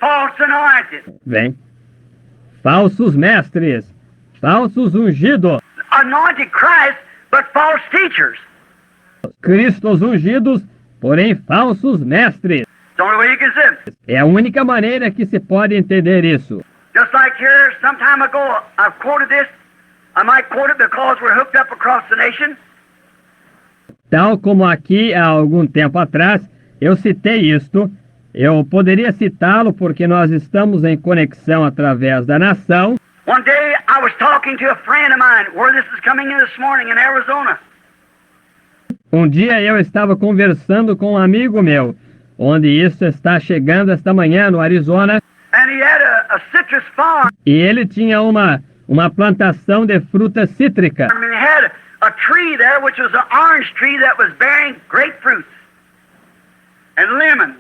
false anointed. Vem. Falsos mestres, falsos ungidos, Anointed Christ, but false teachers. Cristos ungidos, porém falsos mestres. It's the only way you can see it. É a única maneira que se pode entender isso. Just like here, some time ago, I've quoted this. I might quote it because we're hooked up across the nation. Tal como aqui, há algum tempo atrás, eu citei isto. Eu poderia citá-lo porque nós estamos em conexão através da nação. One day, I was talking to a friend of mine where this is coming in this morning in Arizona. Um dia eu estava conversando com um amigo meu, onde isso está chegando esta manhã no Arizona, And he had a citrus farm. e ele tinha uma plantação de fruta cítrica. I mean, he had a tree there, which was an orange tree that was bearing grapefruits and lemons,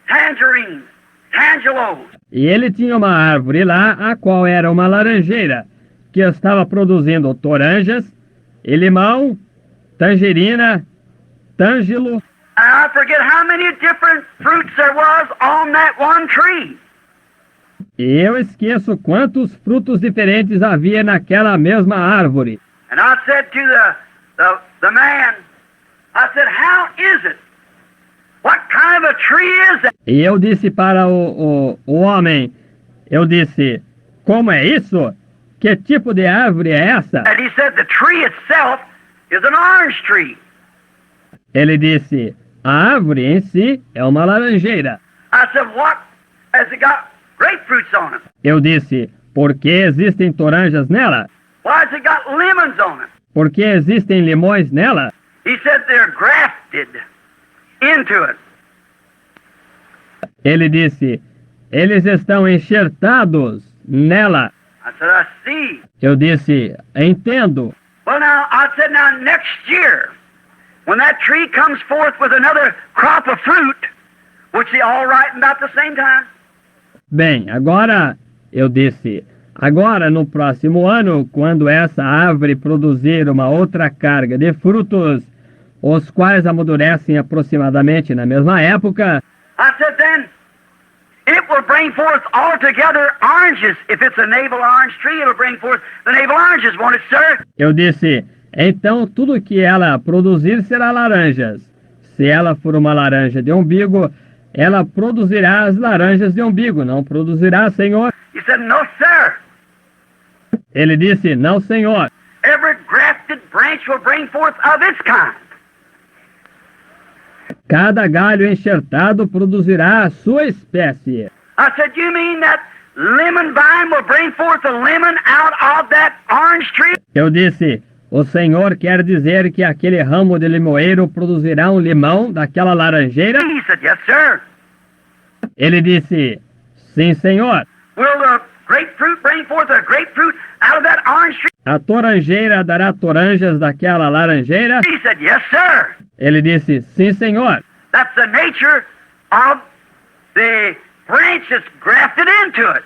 tangerines, tangelos. E ele tinha uma árvore lá, a qual era uma laranjeira, que estava produzindo toranjas, e limão, tangerina, tângelo, And I forget how many different fruits there was on that one tree. e eu esqueço quantos frutos diferentes havia naquela mesma árvore. And I said to the man, I said, how is it? What kind of a tree is that? E eu disse para o homem, eu disse, como é isso? Que tipo de árvore é essa? And he said, the tree itself is an orange tree. Ele disse, a árvore em si é uma laranjeira. I said, what? Has it got grapefruits on it? Eu disse, por que existem toranjas nela? Why has it got lemons on it? Por que existem limões nela? He said, they're grafted into it. Ele disse, eles estão enxertados nela. I said, I see. Eu disse, entendo. Well, now, I said, now, next year, when that tree comes forth with another crop of fruit, which they all ripen about the same time, Bem, agora, eu disse, agora no próximo ano, quando essa árvore produzir uma outra carga de frutos, os quais amadurecem aproximadamente na mesma época, I said, then it will bring forth altogether oranges. If it's a navel orange tree, it'll bring forth the navel oranges, won't it, sir? eu disse, então tudo que ela produzir será laranjas. Se ela for uma laranja de umbigo, ela produzirá as laranjas de umbigo, não produzirá, Senhor? He said, no, sir. Ele disse, não, Senhor. Every grafted branch will bring forth of its kind. Cada galho enxertado produzirá a sua espécie. I said, you mean that lemon vine will bring forth a lemon out of that orange tree? Eu disse, o Senhor quer dizer que aquele ramo de limoeiro produzirá um limão daquela laranjeira? He said, yes, sir. Ele disse, sim, Senhor. Will the grapefruit bring forth a grapefruit out of that orange tree? A toranjeira dará toranjas daquela laranjeira? He said, yes, sir. Ele disse, sim, Senhor. That's the nature of the branch that's grafted into it.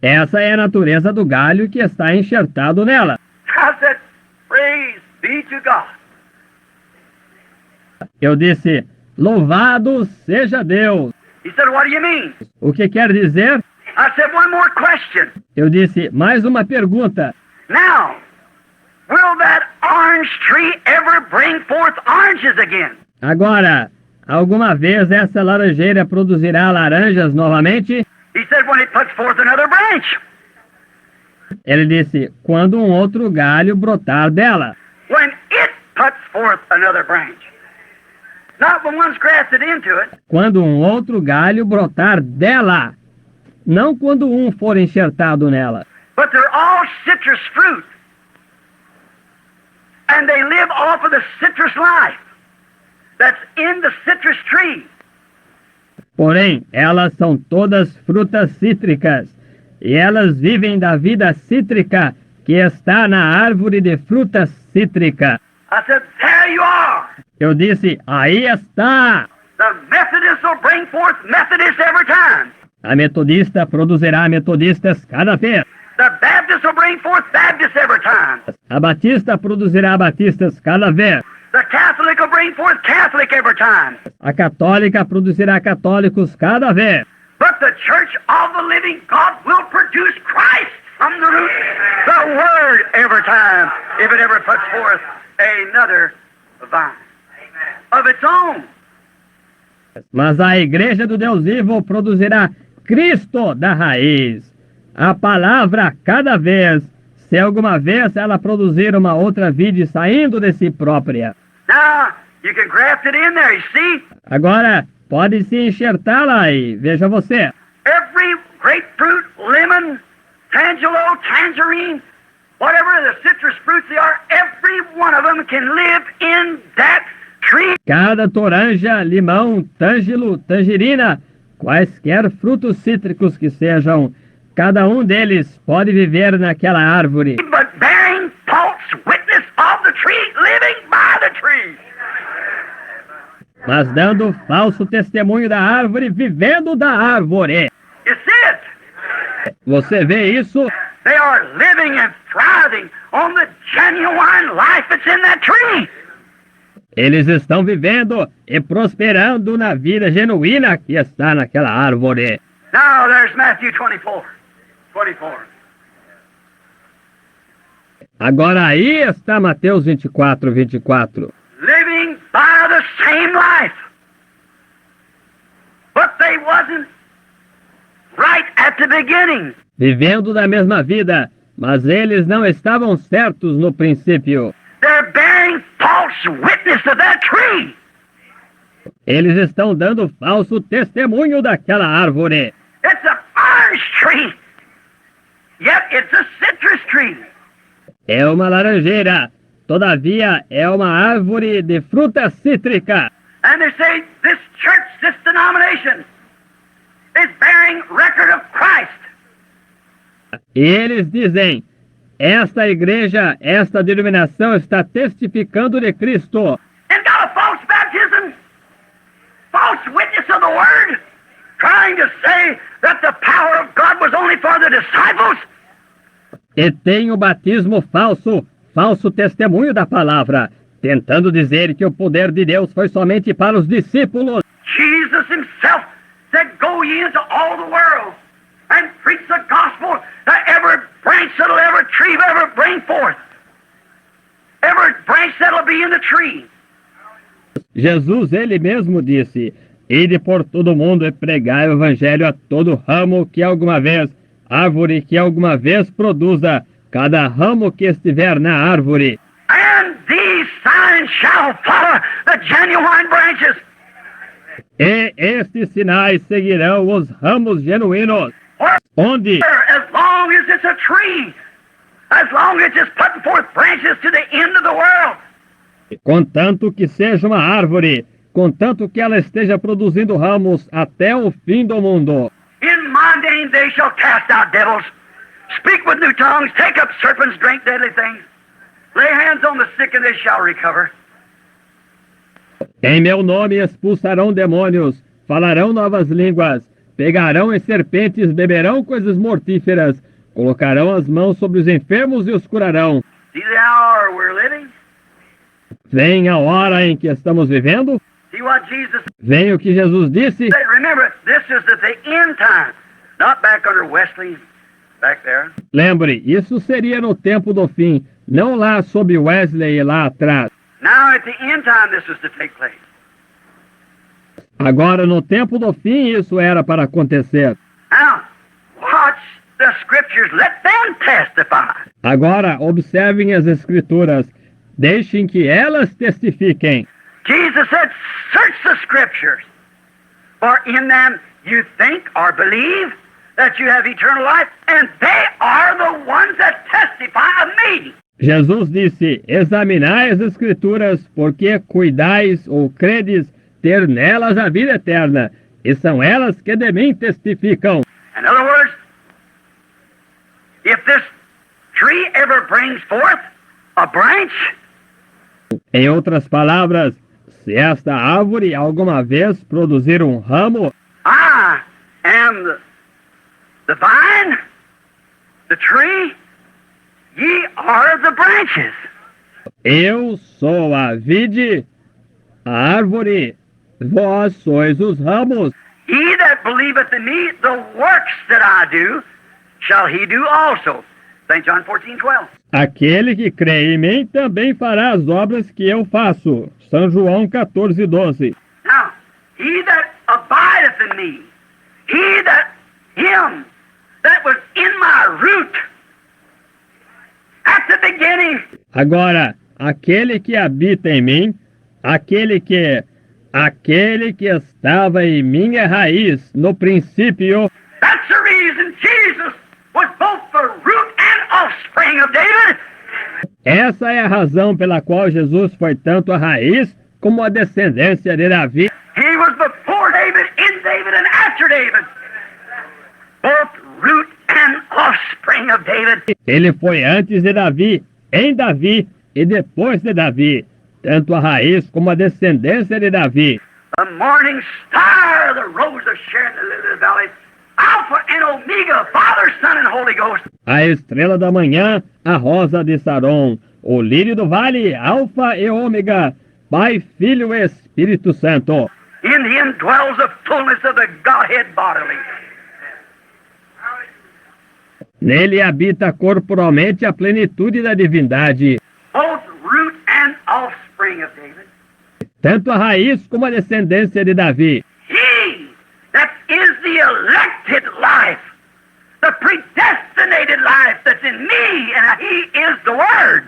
Essa é a natureza do galho que está enxertado nela. I said, praise be to God. Eu disse, louvado seja Deus. He said, what do you mean? O que quer dizer? I said, one more question. Eu disse, mais uma pergunta. Now, will that orange tree ever bring forth oranges again? Agora, alguma vez essa laranjeira produzirá laranjas novamente? He said, when it puts forth another branch. Ele disse, quando um outro galho brotar dela. When it puts forth another branch. Not when one's grafted into it. Quando um outro galho brotar dela. Não quando um for enxertado nela. But they're all citrus fruit. And they live off of the citrus life that's in the citrus tree. Porém, elas são todas frutas cítricas. E elas vivem da vida cítrica que está na árvore de frutas cítrica. I said, there you are. Eu disse, aí está. The Methodists will bring forth Methodists every time. A metodista produzirá metodistas cada vez. The Baptists will bring forth Baptists every time. A batista produzirá batistas cada vez. The Catholic will bring forth Catholic every time. A católica produzirá católicos cada vez. But the church of the living God will produce Christ from the root, the Word, every time, if it ever puts forth another vine of its own. Mas a igreja do Deus vivo produzirá Cristo da raiz. A palavra cada vez, se alguma vez ela produzir uma outra vide saindo de si própria. Now, you can graft it in there, you see? Agora, pode se enxertá-la aí, veja você. Every grapefruit, lemon, tangelo, tangerine, whatever the citrus fruits they are, every one of them can live in that tree. Cada toranja, limão, tângelo, tangerina, quaisquer frutos cítricos que sejam, cada um deles pode viver naquela árvore. But bearing false witness of the tree, living by the tree. Mas dando falso testemunho da árvore, vivendo da árvore. You see it? Você vê isso? They are living and thriving on the genuine life that's in that tree. Eles estão vivendo e prosperando na vida genuína que está naquela árvore. Now there's Matthew 24. Agora aí está Mateus 24. Living by the same life. But they wasn't right at the beginning. Vivendo da mesma vida, mas eles não estavam certos no princípio. They're bearing false witness of that tree. Eles estão dando falso testemunho daquela árvore. It's an orange tree. Yet it's a citrus tree. É uma laranjeira, todavia é uma árvore de fruta cítrica. And they say this church, this denomination, is bearing record of Christ. E eles dizem, esta igreja, esta denominação está testificando de Cristo. And got a false baptism, false witness of the word, trying to say that the power of God was only for the disciples. E tem o batismo falso, falso testemunho da palavra, tentando dizer que o poder de Deus foi somente para os discípulos. Jesus himself said, go ye into all the world and preach the gospel to every branch that'll every tree will ever bring forth. Every branch that'll be in the tree. Jesus, ele mesmo disse, ide por todo mundo e pregai o evangelho a todo ramo que alguma vez, árvore que alguma vez produza, cada ramo que estiver na árvore. And these signs shall follow the genuine branches. E estes sinais seguirão os ramos genuínos. Onde? As long as it's a tree, as long as it's putting forth branches to the end of the world. Contanto que seja uma árvore, contanto que ela esteja produzindo ramos até o fim do mundo. In my name they shall cast out devils, speak with new tongues, take up serpents, drink deadly things, lay hands on the sick and they shall recover. Em meu nome expulsarão demônios, falarão novas línguas, pegarão em serpentes, beberão coisas mortíferas, colocarão as mãos sobre os enfermos e os curarão. See the hour we're living? Vem a hora em que estamos vivendo? See what Jesus Vem o que Jesus disse? said. Remember, this is at the end time, not back under Wesley, back there. Lembre, isso seria no tempo do fim, não lá sob Wesley lá atrás. Now at the end time this is to take place. Agora no tempo do fim isso era para acontecer. Now, watch the scriptures, let them testify. Agora observem as escrituras, deixem que elas testifiquem. Jesus said, search the scriptures, for in them you think or believe that you have eternal life, and they are the ones that testify of me. Jesus disse, examinai as escrituras, porque cuidais ou credes ter nelas a vida eterna, e são elas que de mim testificam. In other words, if this tree ever brings forth a branch, Em outras palavras, se esta árvore alguma vez produzir um ramo, I am the vine, the tree, ye are the branches. eu sou a vide, a árvore, vós sois os ramos. He that believeth in me, the works that I do, shall he do also. St. John 14:12. Aquele que crê em mim também fará as obras que eu faço. São João 14:12. Now, he that abideth in me, him that was in my root at the beginning, Agora, aquele que habita em mim, aquele que estava em minha raiz no princípio, that's the reason Jesus was both the root and offspring of David. essa é a razão pela qual Jesus foi tanto a raiz como a descendência de Davi. He was before David, in David, and after David. Both root and offspring of David. Ele foi antes de Davi, em Davi e depois de Davi, tanto a raiz como a descendência de Davi. The morning star, the rose of Sharon, the lily of the valley, Alpha and Omega, Father, Son, and Holy Ghost. A estrela da manhã, a rosa de Saron, o lírio do vale, Alfa e Ômega, Pai, Filho e Espírito Santo. In him dwells the fullness of the Godhead bodily. Nele habita corporalmente a plenitude da divindade. Both root and offspring of David. Tanto a raiz como a descendência de Davi. He that is the elected life, the predestinated life that's in me, and he is the Word.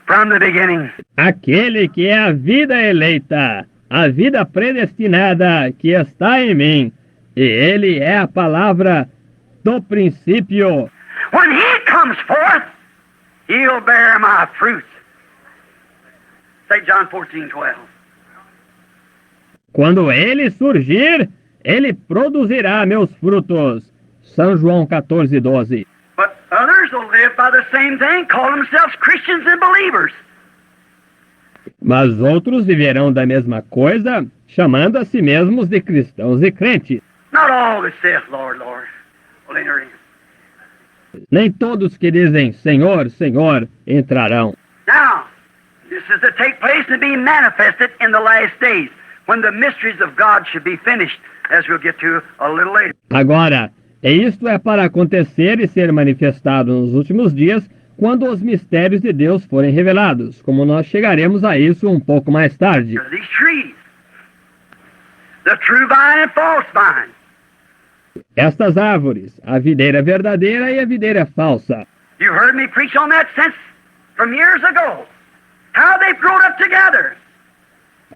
From the beginning. Aquele que é a vida eleita, a vida predestinada que está em mim. E ele é a palavra do princípio. When he comes forth, he'll bear my fruit. St. John 14:12. Quando ele surgir, ele produzirá meus frutos. São João 14:12. But others will live by the same thing, call themselves Christians and believers. Mas outros viverão da mesma coisa, chamando a si mesmos de cristãos e crentes. Not all that saith, Lord, Lord, will enter in. Nem todos que dizem Senhor, Senhor entrarão. Now, this is to take place and be manifested in the last days, when the mysteries of God should be finished, as we'll get to a little later. Agora, isto é para acontecer e ser manifestado nos últimos dias, quando os mistérios de Deus forem revelados, como nós chegaremos a isso um pouco mais tarde. These trees, the true vine and false vine. Estas árvores, a videira verdadeira e a videira falsa. You heard me preach on that since from years ago. How they've grown up together.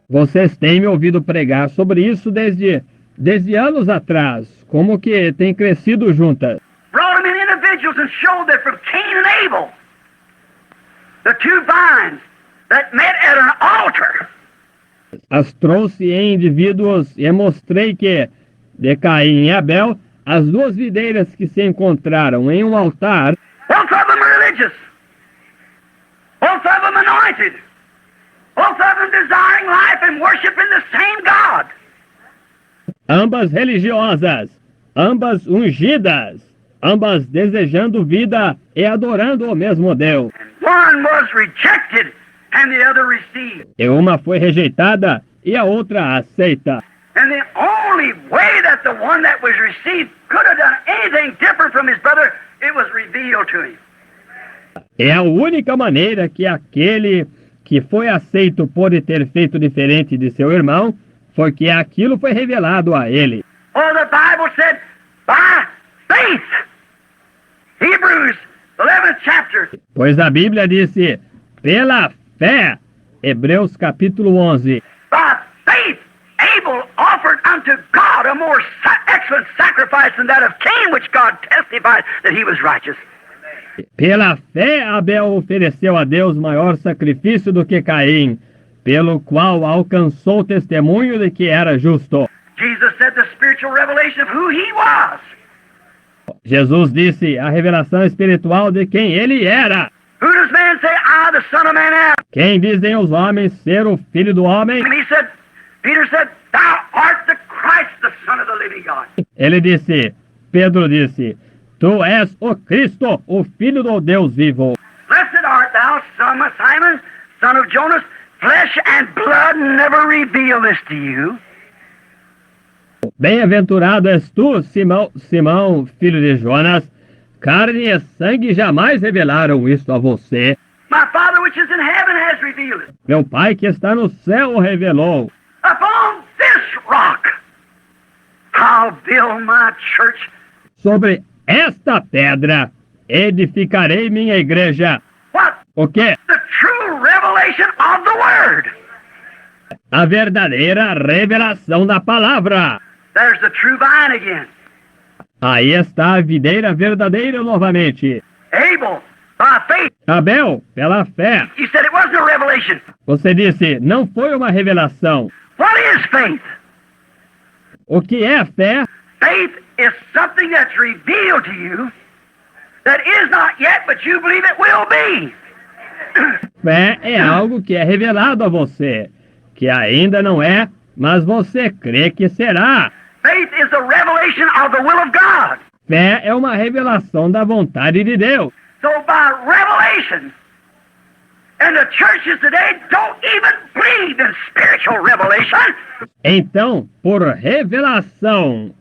Vocês têm me ouvido pregar sobre isso desde anos atrás, como que tem crescido juntas. Brought them in individuals and showed that from Cain and Abel, the two vines that met at an altar. As trouxe em indivíduos e mostrei que, de Caim e Abel, as duas videiras que se encontraram em um altar, Both of them religious. Both of them anointed. Both of them desiring life and worshiping the same God. ambas religiosas, ambas ungidas, ambas desejando vida e adorando o mesmo Deus. One was rejected and the other received. E uma foi rejeitada e a outra aceita. And the only way that the one that was received could have done anything different from his brother, it was revealed to him. É a única maneira que aquele que foi aceito pode ter feito diferente de seu irmão, foi que aquilo foi revelado a ele. Oh, the Bible said, by faith. Hebrews 11th chapter. Pois a Bíblia disse, pela fé, Hebreus capítulo 11. By faith, Abel offered unto God a more excellent sacrifice than that of Cain, which God testified that he was righteous. Pela fé, Abel ofereceu a Deus maior sacrifício do que Caim, pelo qual alcançou testemunho de que era justo. Jesus said the spiritual revelation of who he was. Jesus disse a revelação espiritual de quem ele era. Who does man say I, the Son of Man, am? Quem dizem os homens ser o filho do homem? And he said, Peter said, thou art the Christ, the Son of the living God. Ele disse, Pedro disse, tu és o Cristo, o filho do Deus vivo. Blessed art thou, son of Simon, son of Jonas. Flesh and blood never revealed this to you, Bem-aventurado és tu, Simão, filho de Jonas. Carne e sangue jamais revelaram isso a você. My Father which is in heaven has revealed it. Meu Pai que está no céu o revelou. Upon this rock I'll build my church. Sobre esta pedra edificarei minha igreja. What? O quê? The true revelation of the Word. A verdadeira revelação da palavra. There's the true vine again. Aí está a videira verdadeira novamente. Abel, by faith. Abel, pela fé. You said it wasn't a revelation. Você disse, não foi uma revelação. What is faith? O que é fé? Faith is something that's revealed to you that is not yet, but you believe it will be. Fé é algo que é revelado a você, que ainda não é, mas você crê que será. Faith is a revelation of the will of God. Fé é uma revelação da vontade de Deus. So by revelation, and the churches today don't even believe in spiritual revelation. Então, por revelação,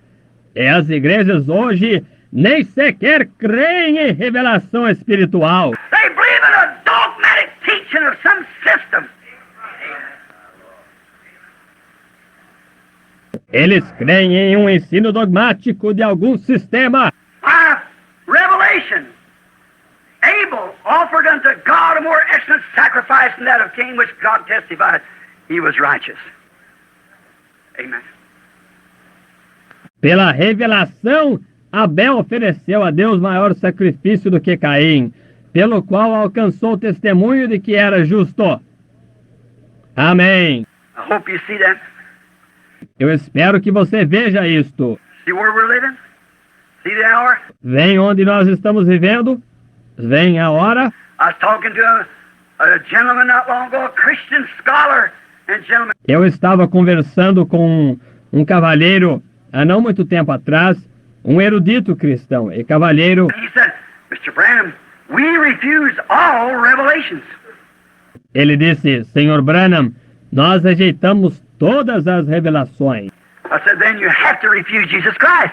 e as igrejas hoje nem sequer creem em revelação espiritual. They believe in a dogmatic teaching of some system. Eles creem em um ensino dogmático de algum sistema. By revelation, Abel offered unto God a more excellent sacrifice than that of Cain, which God testified he was righteous. Amen. Pela revelação, Abel ofereceu a Deus maior sacrifício do que Caim, pelo qual alcançou o testemunho de que era justo. Amém. I hope you see that. Eu espero que você veja isto. See where we're living? See the hour? Vem onde nós estamos vivendo. Vem a hora. I was talking to a gentleman not long ago, a Christian scholar and gentleman. Eu estava conversando com um cavalheiro há não muito tempo atrás, um erudito cristão e cavalheiro. He said, Mr. Branham, we refuse all revelations. Ele disse, Senhor Branham, nós rejeitamos todas as revelações. I said, then you have to refuse Jesus Christ,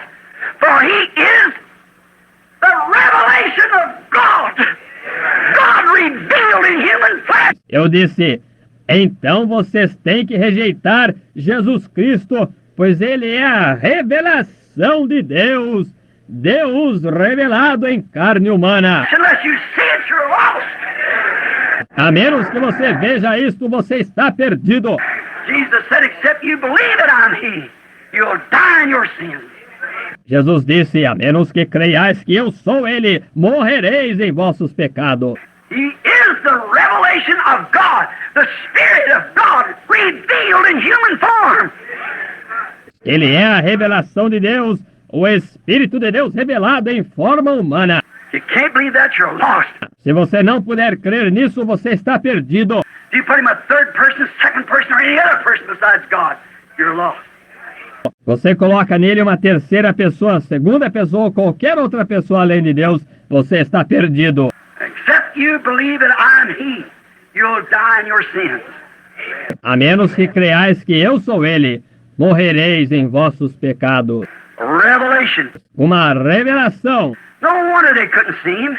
for he is the revelation of God. God revealed in human flesh. Eu disse, então vocês têm que rejeitar Jesus Cristo, pois ele é a revelação de Deus, Deus revelado em carne humana. Unless you see it, you're lost. A menos que você veja isto, você está perdido. Jesus said, except you believe that I'm he, you'll die in your sins. Jesus disse, a menos que creiais que eu sou ele, morrereis em vossos pecados. He is the revelation of God, the Spirit of God revealed in human form. Ele é a revelação de Deus, o Espírito de Deus revelado em forma humana. You can't believe that, you're lost. Se você não puder crer nisso, você está perdido. If you put him a third person, second person, or any other person besides God, you're lost. Você coloca nele uma terceira pessoa, segunda pessoa ou qualquer outra pessoa além de Deus, você está perdido. Except you believe that I'm he, you'll die in your sins. A menos que creais que eu sou ele, morrereis em vossos pecados. Revelation. Uma revelação. No wonder they couldn't see him.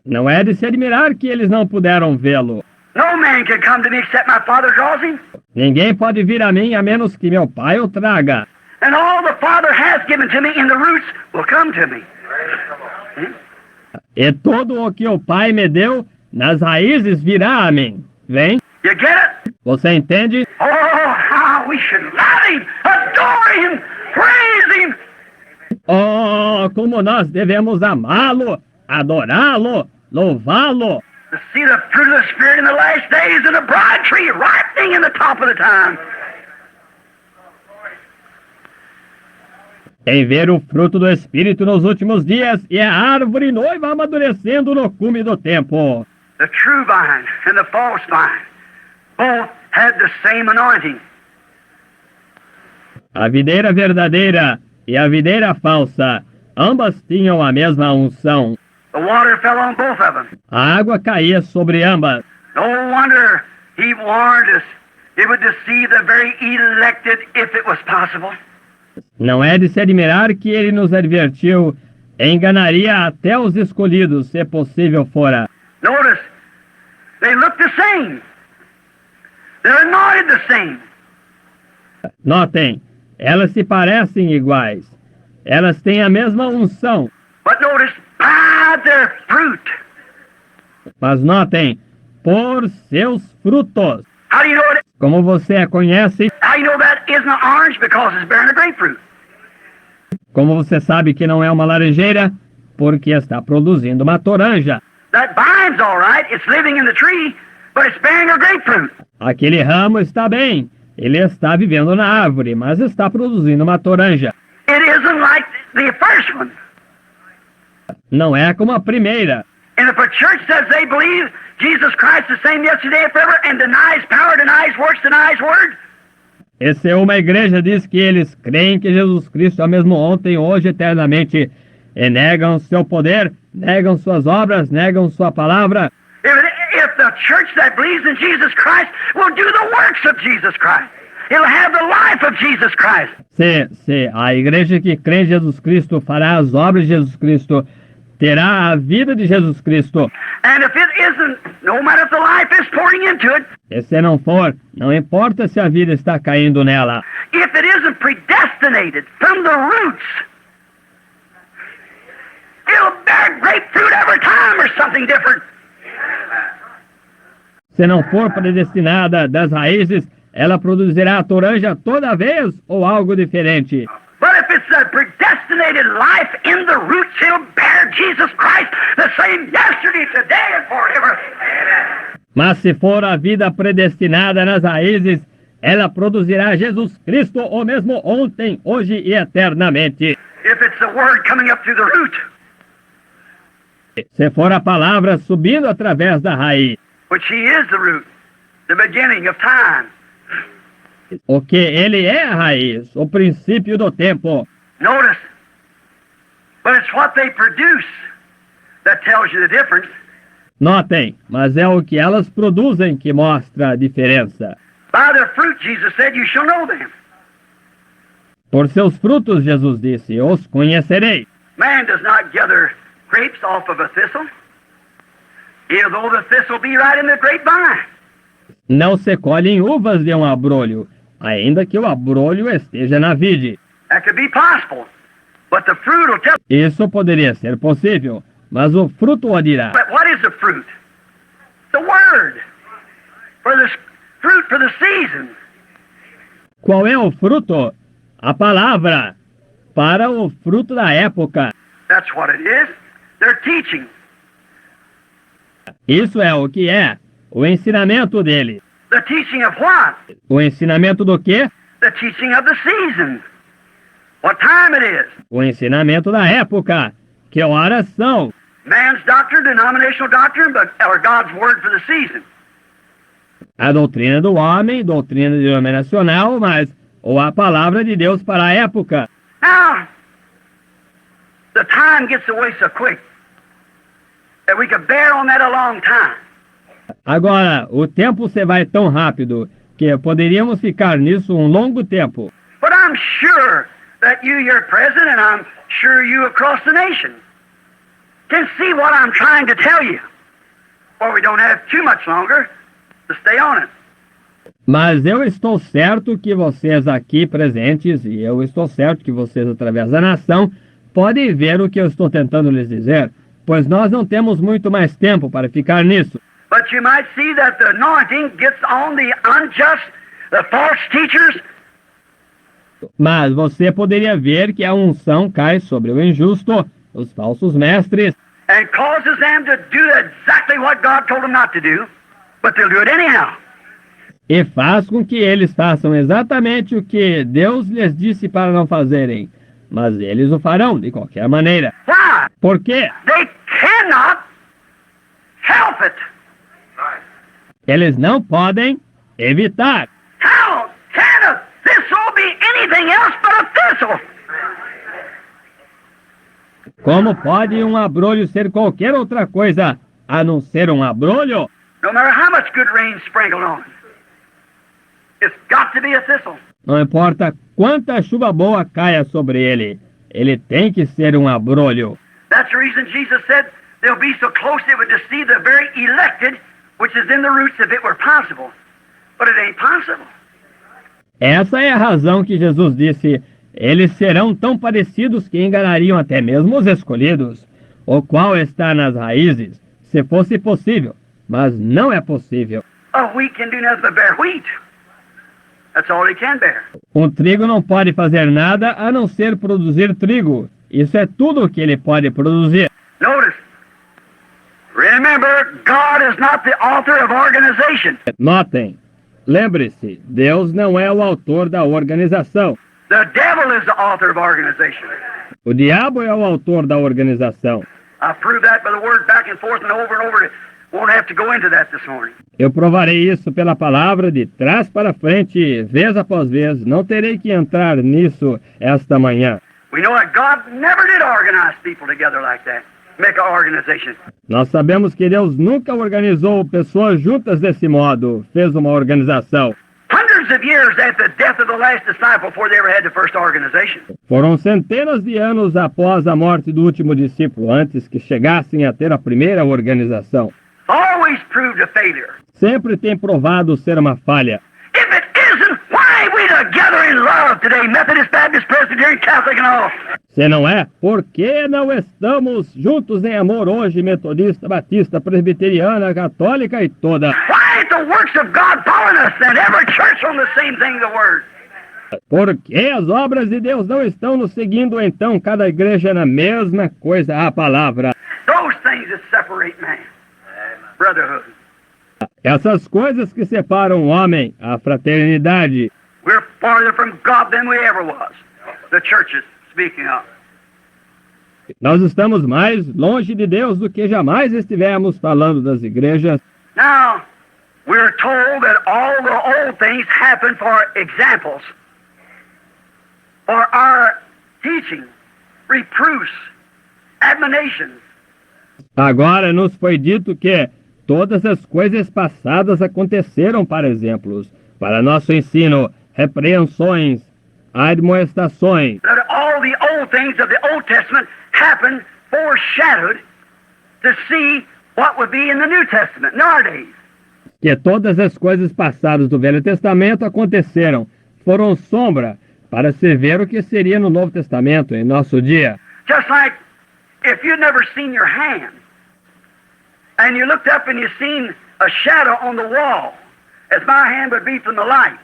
Não é de se admirar que eles não puderam vê-lo. No man can come to me except my Father draws him. Ninguém pode vir a mim a menos que meu Pai o traga. And all the Father has given to me in the roots will come to me. E tudo o que o Pai me deu, nas raízes virá a mim. Vem? You get it? Você entende? Oh, how we should love him, adore him, praise him. Oh, como nós devemos amá-lo, adorá-lo, louvá-lo. To see the fruit of the Spirit in the last days and the bride tree ripening in the top of the time. Em ver o fruto do Espírito nos últimos dias e a árvore noiva amadurecendo no cume do tempo. The true vine and the false vine both had the same anointing. A videira verdadeira e a videira falsa, ambas tinham a mesma unção. The water fell on both of them. A água caía sobre ambas. No wonder he warned us It would deceive the very elected if it was possible. Não é de se admirar que ele nos advertiu, enganaria até os escolhidos, se possível fora. Notice, they look the same. They're anointed the same. Notem, elas se parecem iguais. Elas têm a mesma unção. But notice, by their fruit. Mas notem, por seus frutos. How do you know it? Como você a conhece, How do you know that isn't an orange? Because it's bearing a grapefruit. como você sabe que não é uma laranjeira, porque está produzindo uma toranja. That vine's all right. It's living in the tree, but it's bearing a grapefruit. Aquele ramo está bem, ele está vivendo na árvore, mas está produzindo uma toranja. It isn't like the first one. Não é como a primeira. And if a church says they believe Jesus Christ the same yesterday and forever and denies power, denies works, denies word, E se uma igreja diz que eles creem que Jesus Cristo é o mesmo ontem, hoje, eternamente, e negam seu poder, negam suas obras, negam sua palavra, if the church that believes in Jesus Christ will do the works of Jesus Christ, it'll have the life of Jesus Christ. se a igreja que crê em Jesus Cristo fará as obras de Jesus Cristo, terá a vida de Jesus Cristo. And if it isn't, no matter if the life is pouring into it, E se não for, não importa se a vida está caindo nela. if it isn't predestinated from the roots, it'll bear grapefruit every time or something different. Se não for predestinada das raízes, ela produzirá a toranja toda vez ou algo diferente. But if it's a predestinated life in the roots, it'll bear Jesus Christ the same yesterday, today, and forever. Mas se for a vida predestinada nas raízes, ela produzirá Jesus Cristo o mesmo ontem, hoje e eternamente. If it's the word coming up through the root, Se for a palavra subindo através da raiz, which he is the root, the beginning of time. o que ele é a raiz, o princípio do tempo. Notice, but it's what they produce that tells you the difference. Notem, mas é o que elas produzem que mostra a diferença. By their fruit, Jesus said, you shall know them. Por seus frutos, Jesus disse, os conhecerei. Man does not gather grapes off of a thistle, although the thistle be right in the grapevine. Não se colhem uvas de um abrolho, ainda que o abrolho esteja na vide. That could be possible, but the fruit will tell. Isso poderia ser possível, mas o fruto o dirá. But what is the fruit? The word. For the fruit for the season. Qual é o fruto? A palavra. Para o fruto da época. That's what it is. They're teaching. Isso é o que é. O ensinamento dele. The teaching of what? O ensinamento do quê? The teaching of the season. What time it is. O ensinamento da época. Que horas são? Man's doctrine, denominational doctrine, but or God's word for the season. A doutrina do homem, doutrina denominacional, mas ou a palavra de Deus para a época. Now, the time gets away so quick that we could bear on that a long time. Agora, o tempo se vai tão rápido que poderíamos ficar nisso um longo tempo. But I'm sure that you, your president, and I'm sure you across the nation can see what I'm trying to tell you. Or we don't have too much longer to stay on it. Mas eu estou certo que vocês aqui presentes, e eu estou certo que vocês através da nação, podem ver o que eu estou tentando lhes dizer, pois nós não temos muito mais tempo para ficar nisso. But you might see that the anointing gets on the unjust, the false teachers, Mas você poderia ver que a unção cai sobre o injusto, os falsos mestres, and causes them to do exactly what God told them not to do, but they'll do it anyhow. e faz com que eles façam exatamente o que Deus lhes disse para não fazerem. Mas eles o farão de qualquer maneira. Why? Por quê? They cannot help it. Eles não podem evitar. How can a thistle be anything else but a thistle? Como pode um abrolho ser qualquer outra coisa a não ser um abrolho? No matter how much good rain sprinkled on it. It's got to be a thistle. Não importa quanta chuva boa caia sobre ele tem que ser um abrolho. That's the reason Jesus said they'll be so close it would deceive the very elected, which is in the roots if it were possible. But it ain't possible. Essa é a razão que Jesus disse: eles serão tão parecidos que enganariam até mesmo os escolhidos, o qual está nas raízes, se fosse possível, mas não é possível. A wheat can do nothing but bear wheat. That's all he can bear. Um trigo não pode fazer nada a não ser produzir trigo. Isso é tudo o que ele pode produzir. Notice. Remember, God is not the author of organization. Notem, lembre-se, Deus não é o autor da organização. The devil is the author of organization. O diabo é o autor da organização. I proved that by the word back and forth and over. Won't have to go into that this morning. Eu provarei isso pela palavra de trás para frente, vez após vez. Não terei que entrar nisso esta manhã. We know that God never did organize people together like that. Make an organization. Nós sabemos que Deus nunca organizou pessoas juntas desse modo, fez uma organização. Hundreds of years after the death of the last disciple before they ever had the first organization. Foram centenas de anos após a morte do último discípulo, antes que chegassem a ter a primeira organização. Always proved a failure. Sempre tem provado ser uma falha. If it isn't, why we together in love today, Methodist, Baptist, Presbyterian, Catholic and all? Se não é, por que não estamos juntos em amor hoje, metodista, batista, presbiteriana, católica e toda? Why ain't the works of God following us then? Every church on the same thing, the word. Por que as obras de Deus não estão nos seguindo então, cada igreja na mesma coisa, a palavra? Those things that separate man. Brotherhood. Essas coisas que separam o homem, a fraternidade. We're farther from God than we ever was. The churches, speaking of. Nós estamos mais longe de Deus do que jamais estivemos falando das igrejas. Now, we're told that all the old things happen for examples, for our teaching, reproofs, admonitions. Agora nos foi dito que todas as coisas passadas aconteceram para exemplos, para nosso ensino, repreensões, admoestações. That all the old things of the Old Testament happened foreshadowed to see what would be in the New Testament nowadays. Que todas as coisas passadas do Velho Testamento aconteceram, foram sombra, para se ver o que seria no Novo Testamento, em nosso dia. Just like if you'd never seen your hand, and you looked up and you seen a shadow on the wall, as my hand would be from the light.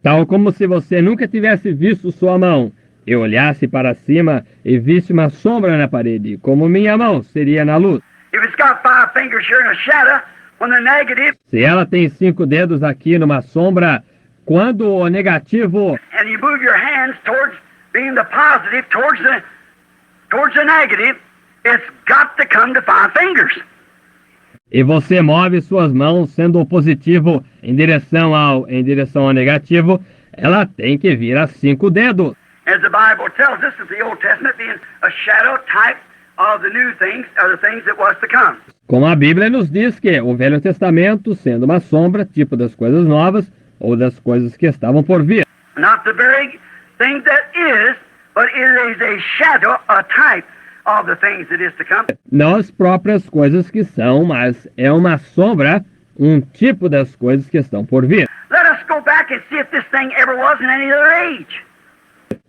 Tal como se você nunca tivesse visto sua mão, e olhasse para cima e visse uma sombra na parede, como minha mão seria na luz. If it's got 5 fingers here in a shadow, when the negative, Se ela tem 5 dedos aqui numa sombra, quando o negativo and you move your hands towards being the positive, towards the negative, it's got to come to 5 fingers. e você move suas mãos sendo o positivo em direção ao negativo, ela tem que vir a 5 dedos. As the Bible tells us, that the Old Testament being a shadow type of the new things, or the things that was to come. Como a Bíblia nos diz que o Velho Testamento sendo uma sombra, tipo das coisas novas ou das coisas que estavam por vir. Not the very thing that is, but it is a shadow, a type of the things that is to come. Não as próprias coisas que são, mas é uma sombra, um tipo das coisas que estão por vir. Let us go back and see if this thing ever was in any other age.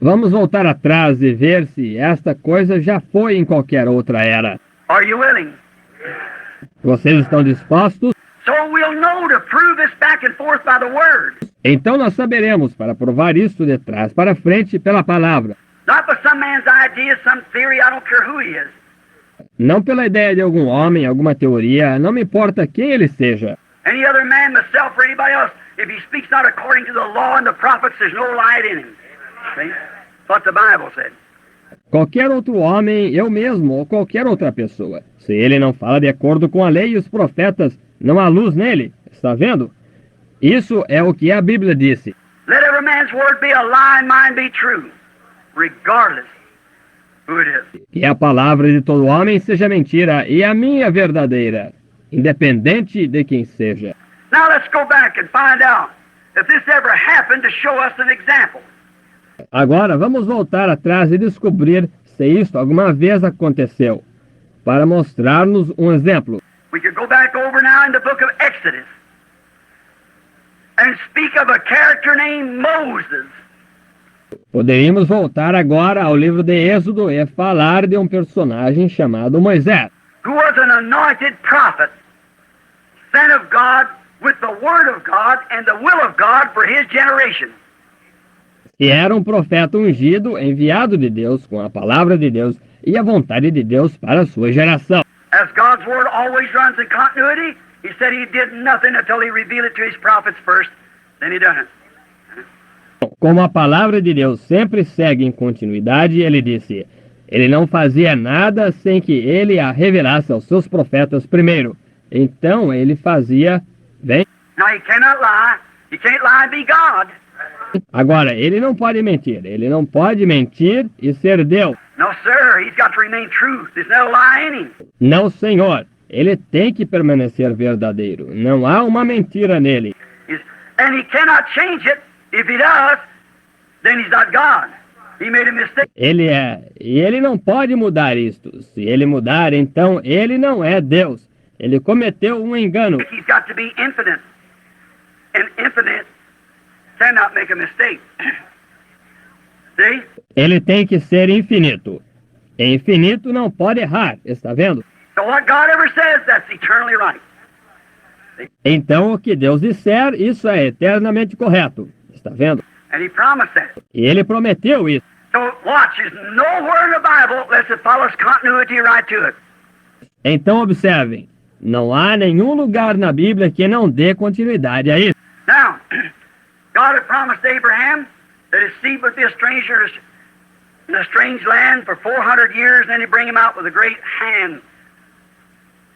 Vamos voltar atrás e ver se esta coisa já foi em qualquer outra era. Are you willing? Vocês estão dispostos? So we'll know to prove this back and forth by the word. Então nós saberemos para provar isso de trás para frente pela palavra. Not by some man's idea, some theory, I don't care who he is. Não pela ideia de algum homem, alguma teoria, não me importa quem ele seja. Any other man, myself, or anybody else, if he speaks not according to the law and the prophets, there's no light in him. See? That's what the Bible said. Qualquer outro homem, eu mesmo ou qualquer outra pessoa. Se ele não fala de acordo com a lei e os profetas, não há luz nele. Está vendo? Isso é o que a Bíblia disse. Let every man's word be a lie and mine be true, regardless who it is. Que a palavra de todo homem seja mentira e a minha verdadeira, independente de quem seja. Now let's go back and find out if this ever happened, to show us an example. Agora vamos voltar atrás e descobrir se isso alguma vez aconteceu, para mostrar-nos um exemplo. We could go back over now in the book of Exodus and speak of a character named Moses. Poderíamos voltar agora ao livro de Êxodo e falar de um personagem chamado Moisés, Who was an anointed prophet, sent of God with the word of God and the will of God for his generation. que era um profeta ungido, enviado de Deus, com a palavra de Deus e a vontade de Deus para a sua geração. As God's word always runs in continuity, he said he did nothing until he revealed it to his prophets first, then he done it. Como a palavra de Deus sempre segue em continuidade, ele disse, ele não fazia nada sem que ele a revelasse aos seus profetas primeiro. Então ele fazia, bem. Now he cannot lie. He can't lie and be God. Agora, ele não pode mentir e ser Deus. No, sir, he's got to remain true. There's no lie in him. Não, Senhor, ele tem que permanecer verdadeiro. Não há uma mentira nele. And he cannot change it. If he does, then he's not God. He made a mistake. Ele é, e ele não pode mudar isto. Se ele mudar, então ele não é Deus. Ele cometeu um engano. He's got to be infinite. And infinite cannot make a mistake. See? Ele tem que ser infinito. E infinito não pode errar, está vendo? So what God ever says, that's eternally right. Então o que Deus disser, isso é eternamente correto, está vendo? And he promised that. E ele prometeu isso. So watch, there's nowhere in the Bible unless it follows continuity right to it. Então observem, não há nenhum lugar na Bíblia que não dê continuidade a isso. Now, God had promised Abraham that his seed would be a stranger in a strange land for 400 years, and then he'd bring him out with a great hand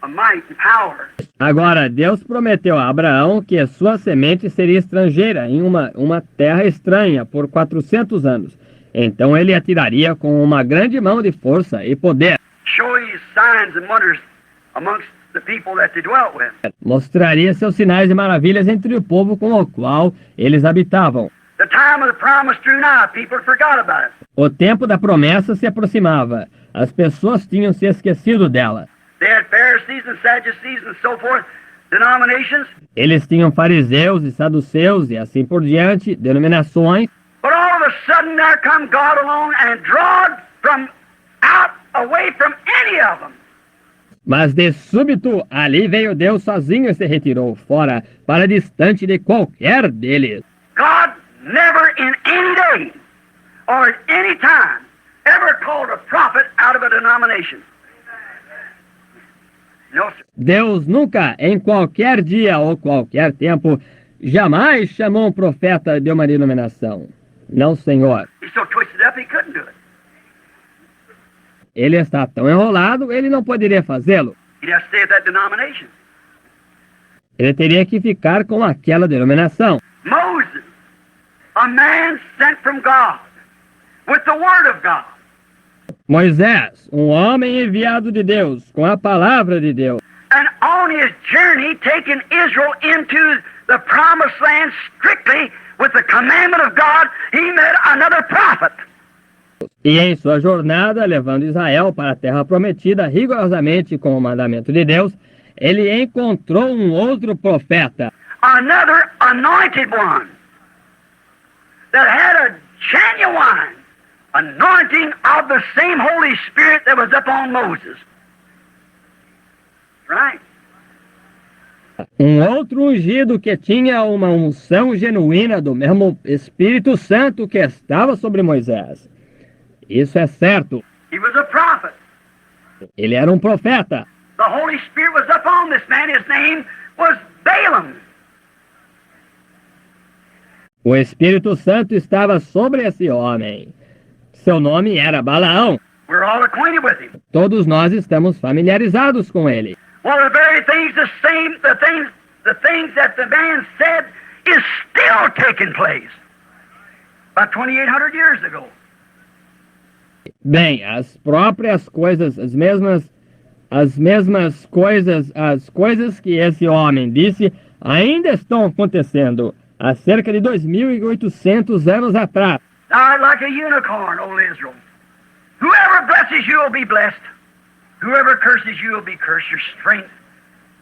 of might and power. Agora, Deus prometeu a Abraão que a sua semente seria estrangeira em uma terra estranha por 400 anos. Então ele a tiraria com uma grande mão de força e poder. Show his signs and wonders amongst the people that they dwelt with. Mostraria seus sinais e maravilhas entre o povo com o qual eles habitavam. The time of the promise drew nigh. People forgot about it. O tempo da promessa se aproximava. As pessoas tinham se esquecido dela. They had Pharisees and Sadducees and so forth, denominations. Eles tinham fariseus e saduceus e assim por diante, denominações. But all of a sudden there come God alone and drawed from out away from any of them. Mas de súbito, ali veio Deus sozinho e se retirou fora, para distante de qualquer deles. God never in any day or at any time ever called a prophet out of a denomination. No, sir. Deus nunca, em qualquer dia ou qualquer tempo, jamais chamou um profeta de uma denominação. Não, Senhor. He's so twisted up he couldn't do it. Ele está tão enrolado, ele não poderia fazê-lo. He'd have to stay at that denomination. Ele teria que ficar com aquela denominação. Moses, a man sent from God with the word of God. Moisés, um homem enviado de Deus, com a palavra de Deus. And on his journey, taking Israel into the promised land strictly with the commandment of God, he met another prophet. E em sua jornada, levando Israel para a terra prometida, rigorosamente com o mandamento de Deus, ele encontrou um outro profeta, Another anointed one that had a genuine anointing of the same Holy Spirit that was upon Moses. Right? um outro ungido que tinha uma unção genuína do mesmo Espírito Santo que estava sobre Moisés. Isso é certo. He was a prophet. Ele era um profeta. The Holy Spirit was upon this man. His name was Balaam. O Espírito Santo estava sobre esse homem. Seu nome era Balaão. We're all acquainted with him. Todos nós estamos familiarizados com ele. Well, the very things, the things that the man said is still taking place. About 2,800 years ago. Bem, as próprias coisas, as coisas que esse homem disse ainda estão acontecendo há cerca de 2.800 anos atrás. Thou art like a unicorn, O Israel. Whoever blesses you will be blessed. Whoever curses you will be cursed. Your strength,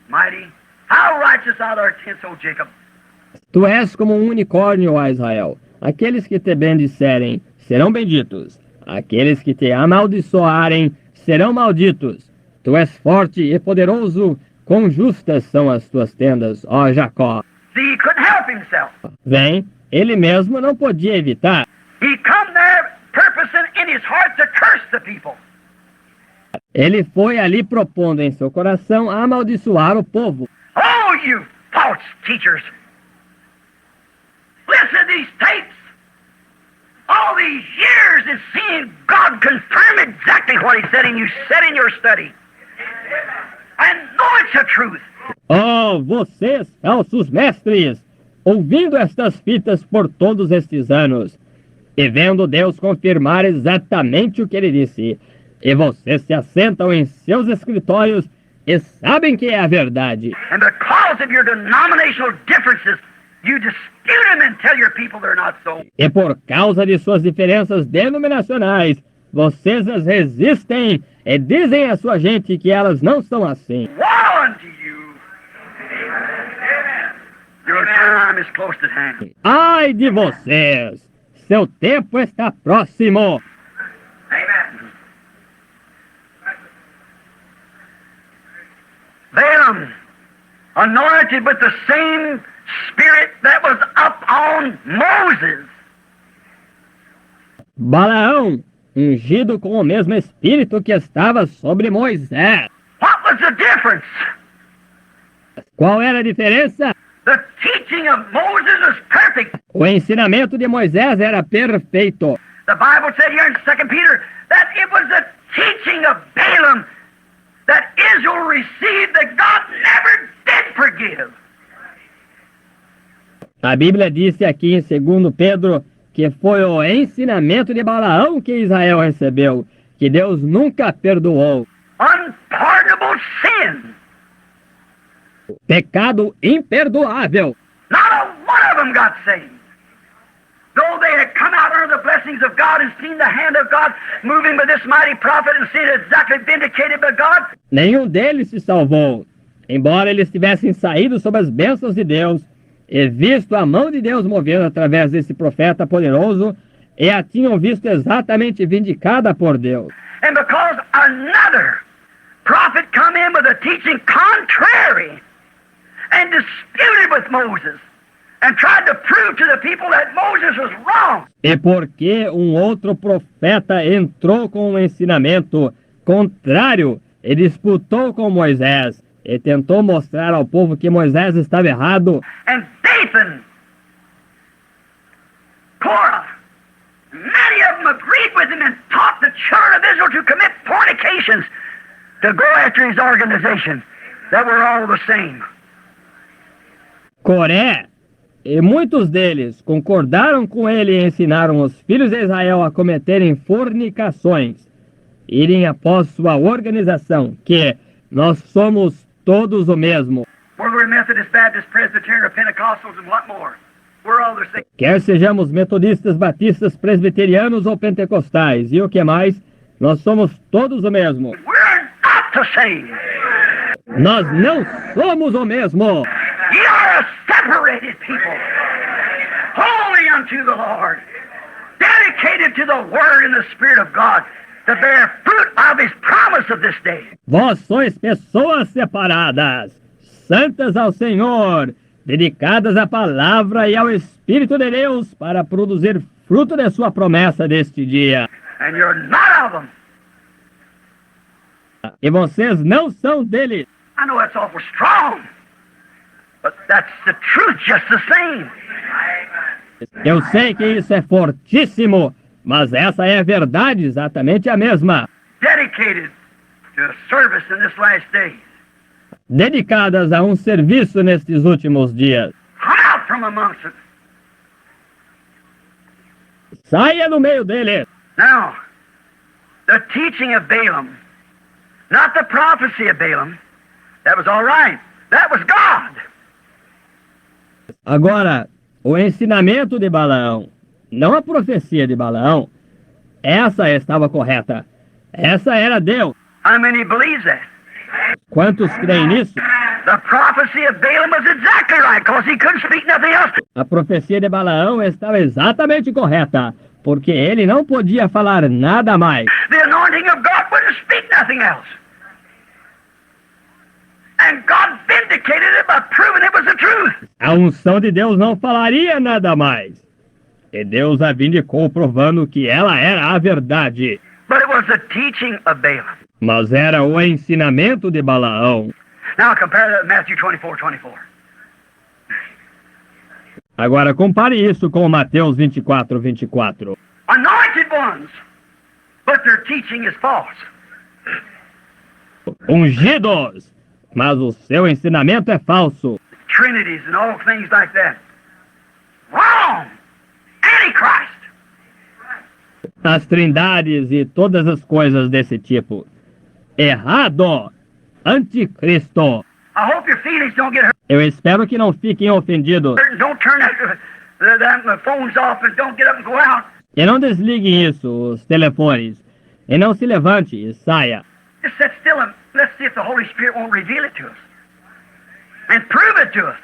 mighty. How righteous are thy tents, O Jacob. Tu és como um unicórnio, ó Israel. Aqueles que te bendisserem serão benditos. Aqueles que te amaldiçoarem serão malditos. Tu és forte e poderoso. Quão justas são as tuas tendas, ó Jacó. See, he couldn't help himself. Bem, ele mesmo não podia evitar. He come there purposing in his heart to curse the people. Ele foi ali propondo em seu coração amaldiçoar o povo. Oh, you false teachers! Listen to these tapes. All these years and seeing God confirm exactly what He said and you said in your study. And know it's the truth. Oh, vocês, falsos mestres, ouvindo estas fitas por todos estes anos, e vendo Deus confirmar exatamente o que ele disse, e vocês se assentam em seus escritórios e sabem que é a verdade. And because of your denominational differences, you dispute them and tell your people they're not so. E por causa de suas diferenças denominacionais, vocês as resistem e dizem à sua gente que elas não são assim. Woe unto you! Your time is close at hand. Ai de vocês! Seu tempo está próximo! Amen. Balaam, anointed with the same spirit that was up on Moses. Balaão, ungido com o mesmo espírito que estava sobre Moisés. What was the difference? Qual era a diferença? The teaching of Moses was perfect. O ensinamento de Moisés era perfeito. The Bible said here in 2 Peter that it was the teaching of Balaam that Israel received that God never did forgive. A Bíblia disse aqui em 2 Pedro que foi o ensinamento de Balaão que Israel recebeu, que Deus nunca perdoou. Unpardonable sin. Pecado imperdoável. Not a one of them got saved. Though they had come out under the blessings of God and seen the hand of God moving by this mighty prophet and seen it exactly vindicated by God. Nenhum deles se salvou, embora eles tivessem saído sob as bênçãos de Deus e visto a mão de Deus movendo através desse profeta poderoso e a tinham visto exatamente vindicada por Deus. And because another prophet come in with a teaching contrary and disputed with Moses and tried to prove to the people that Moses was wrong. E porque um outro profeta entrou com um ensinamento contrário e disputou com Moisés e tentou mostrar ao povo que Moisés estava errado. And Dathan, Korah, many of them agreed with him and taught the children of Israel to commit fornications, to go after his organization, that were all the same. Coré e muitos deles concordaram com ele e ensinaram os filhos de Israel a cometerem fornicações, irem após sua organização, que nós somos todos o mesmo. Whether we're Methodist, Baptist, Presbyterian, or Pentecostals, and what more, we're all the same. Quer sejamos metodistas, batistas, presbiterianos ou pentecostais, e o que mais, nós somos todos o mesmo. We're not the same. Nós não somos o mesmo. Ye are a separated people, holy unto the Lord, dedicated to the Word and the Spirit of God, to bear fruit of His promise of this day. Vós sois pessoas separadas, santas ao Senhor, dedicadas à palavra e ao Espírito de Deus para produzir fruto de sua promessa deste dia. And you're not of them. E vocês não são deles. I know that's awful strong, but that's the truth just the same. Eu sei que isso é fortíssimo, mas essa é a verdade, exatamente a mesma. Dedicated to a service in this last day. Dedicadas a um serviço nestes últimos dias. Come out from amongst it. Saia do meio deles. Now, the teaching of Balaam, not the prophecy of Balaam, that was all right. That was God. Agora, O ensinamento de Balaão, não a profecia de Balaão, essa estava correta. Essa era Deus. How many believes that? Quantos creem nisso? The prophecy of Balaam was exactly right, because he couldn't speak nothing else. A profecia de Balaão estava exatamente correta, porque ele não podia falar nada mais. The anointing of God wouldn't speak nothing else. And God vindicated it by proving it was the truth. A unção de Deus não falaria nada mais. E Deus a vindicou provando que ela era a verdade. But it was the teaching of Balaam. Mas era o ensinamento de Balaão. Now compare that with Matthew 24:24. Agora compare isso com Mateus 24:24. Anointed ones, but their teaching is false. Ungidos, mas o seu ensinamento é falso. Trinities and all things like that. Wrong! Antichrist! As trindades e todas as coisas desse tipo. Errado! Anticristo! I hope your feelings don't get hurt. Eu espero que não fiquem ofendidos. Don't turn the phones off and don't get up and go out. E não desliguem isso, os telefones. E não se levante e saia. Just sit still and let's see if the Holy Spirit won't reveal it to us. And prove it to us.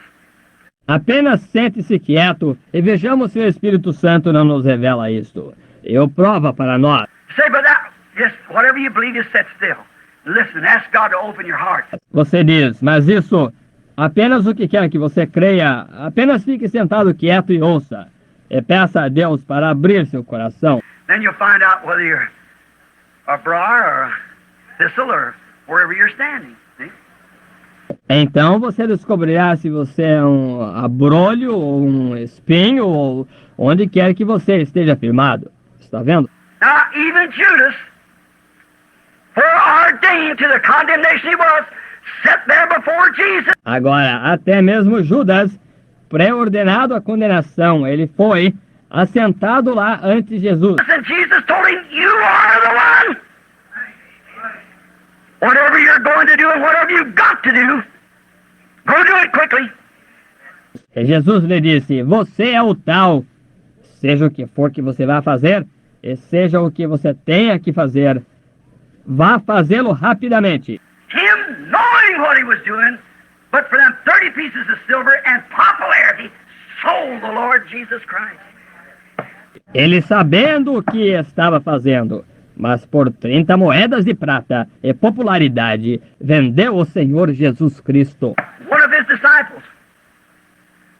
Apenas sente-se quieto e vejamos se o Espírito Santo não nos revela isto. E o prova para nós. Say, but that, just whatever you believe, just sit still. Listen, ask God to open your heart. Você diz, mas isso, apenas o que quer que você creia, apenas fique sentado quieto e ouça. E peça a Deus para abrir seu coração. Then you'll find out whether you're a briar or a thistle or wherever you're standing. See? Então você descobrirá se você é um abrolho ou um espinho ou onde quer que você esteja firmado. Está vendo? Now, even Judas, foreordained to the condemnation he was, sat there before Jesus. Agora, até mesmo Judas, pré-ordenado à condenação, ele foi assentado lá ante Jesus. And Jesus told him, you are the one. Whatever you're going to do and whatever you've got to do, go do it quickly. E Jesus lhe disse, você é o tal, seja o que for que você vá fazer, e seja o que você tenha que fazer, vá fazê-lo rapidamente. Him knowing what he was doing, but for them 30 pieces of silver and popularity, sold the Lord Jesus Christ. Ele sabendo o que estava fazendo, mas por 30 moedas de prata e popularidade, vendeu o Senhor Jesus Cristo. One of his disciples,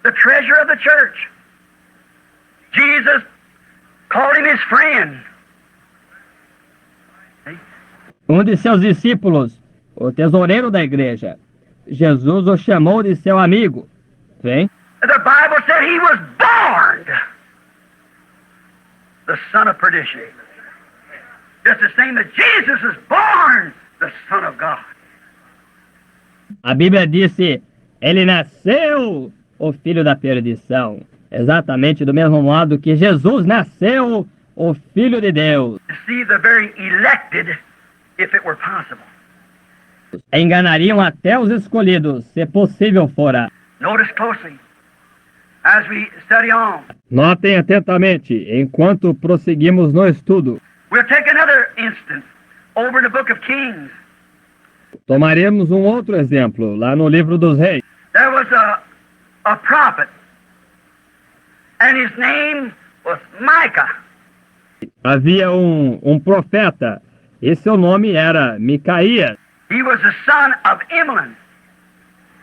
the treasurer of the church, Jesus called him his friend. Um de seus discípulos, o tesoureiro da igreja, Jesus o chamou de seu amigo. Vem? The Bible said he was born the son of perdition. Just the same that Jesus was born the Son of God. A Bíblia disse, ele nasceu o filho da perdição. Exatamente do mesmo modo que Jesus nasceu o filho de Deus. To see the very elected, if it were possible. Enganariam até os escolhidos, se possível fora. Notice closely as we study on. Notem atentamente, enquanto prosseguimos no estudo. We'll take another instance over in the book of Kings. Tomaremos um outro exemplo, lá no livro dos Reis. There was a prophet, and his name was Micah. Havia um profeta, e seu nome era Micaías. He was the son of Imlan,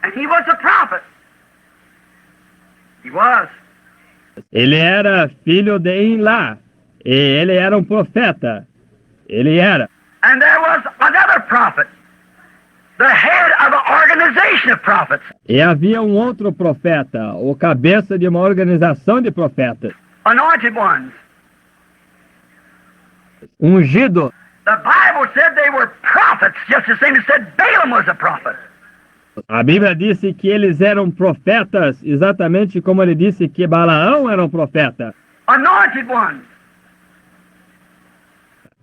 and he was a prophet. He was. Ele era filho de Inlá, e ele era um profeta. Ele era. And there was another prophet, the head of an organization of prophets. E havia um outro profeta, o cabeça de uma organização de profetas. Anointed ones. Ungido. The Bible said they were prophets, just the same as said Balaam was a prophet. A Bíblia disse que eles eram profetas, exatamente como ele disse que Balaão era um profeta. Anointed ones.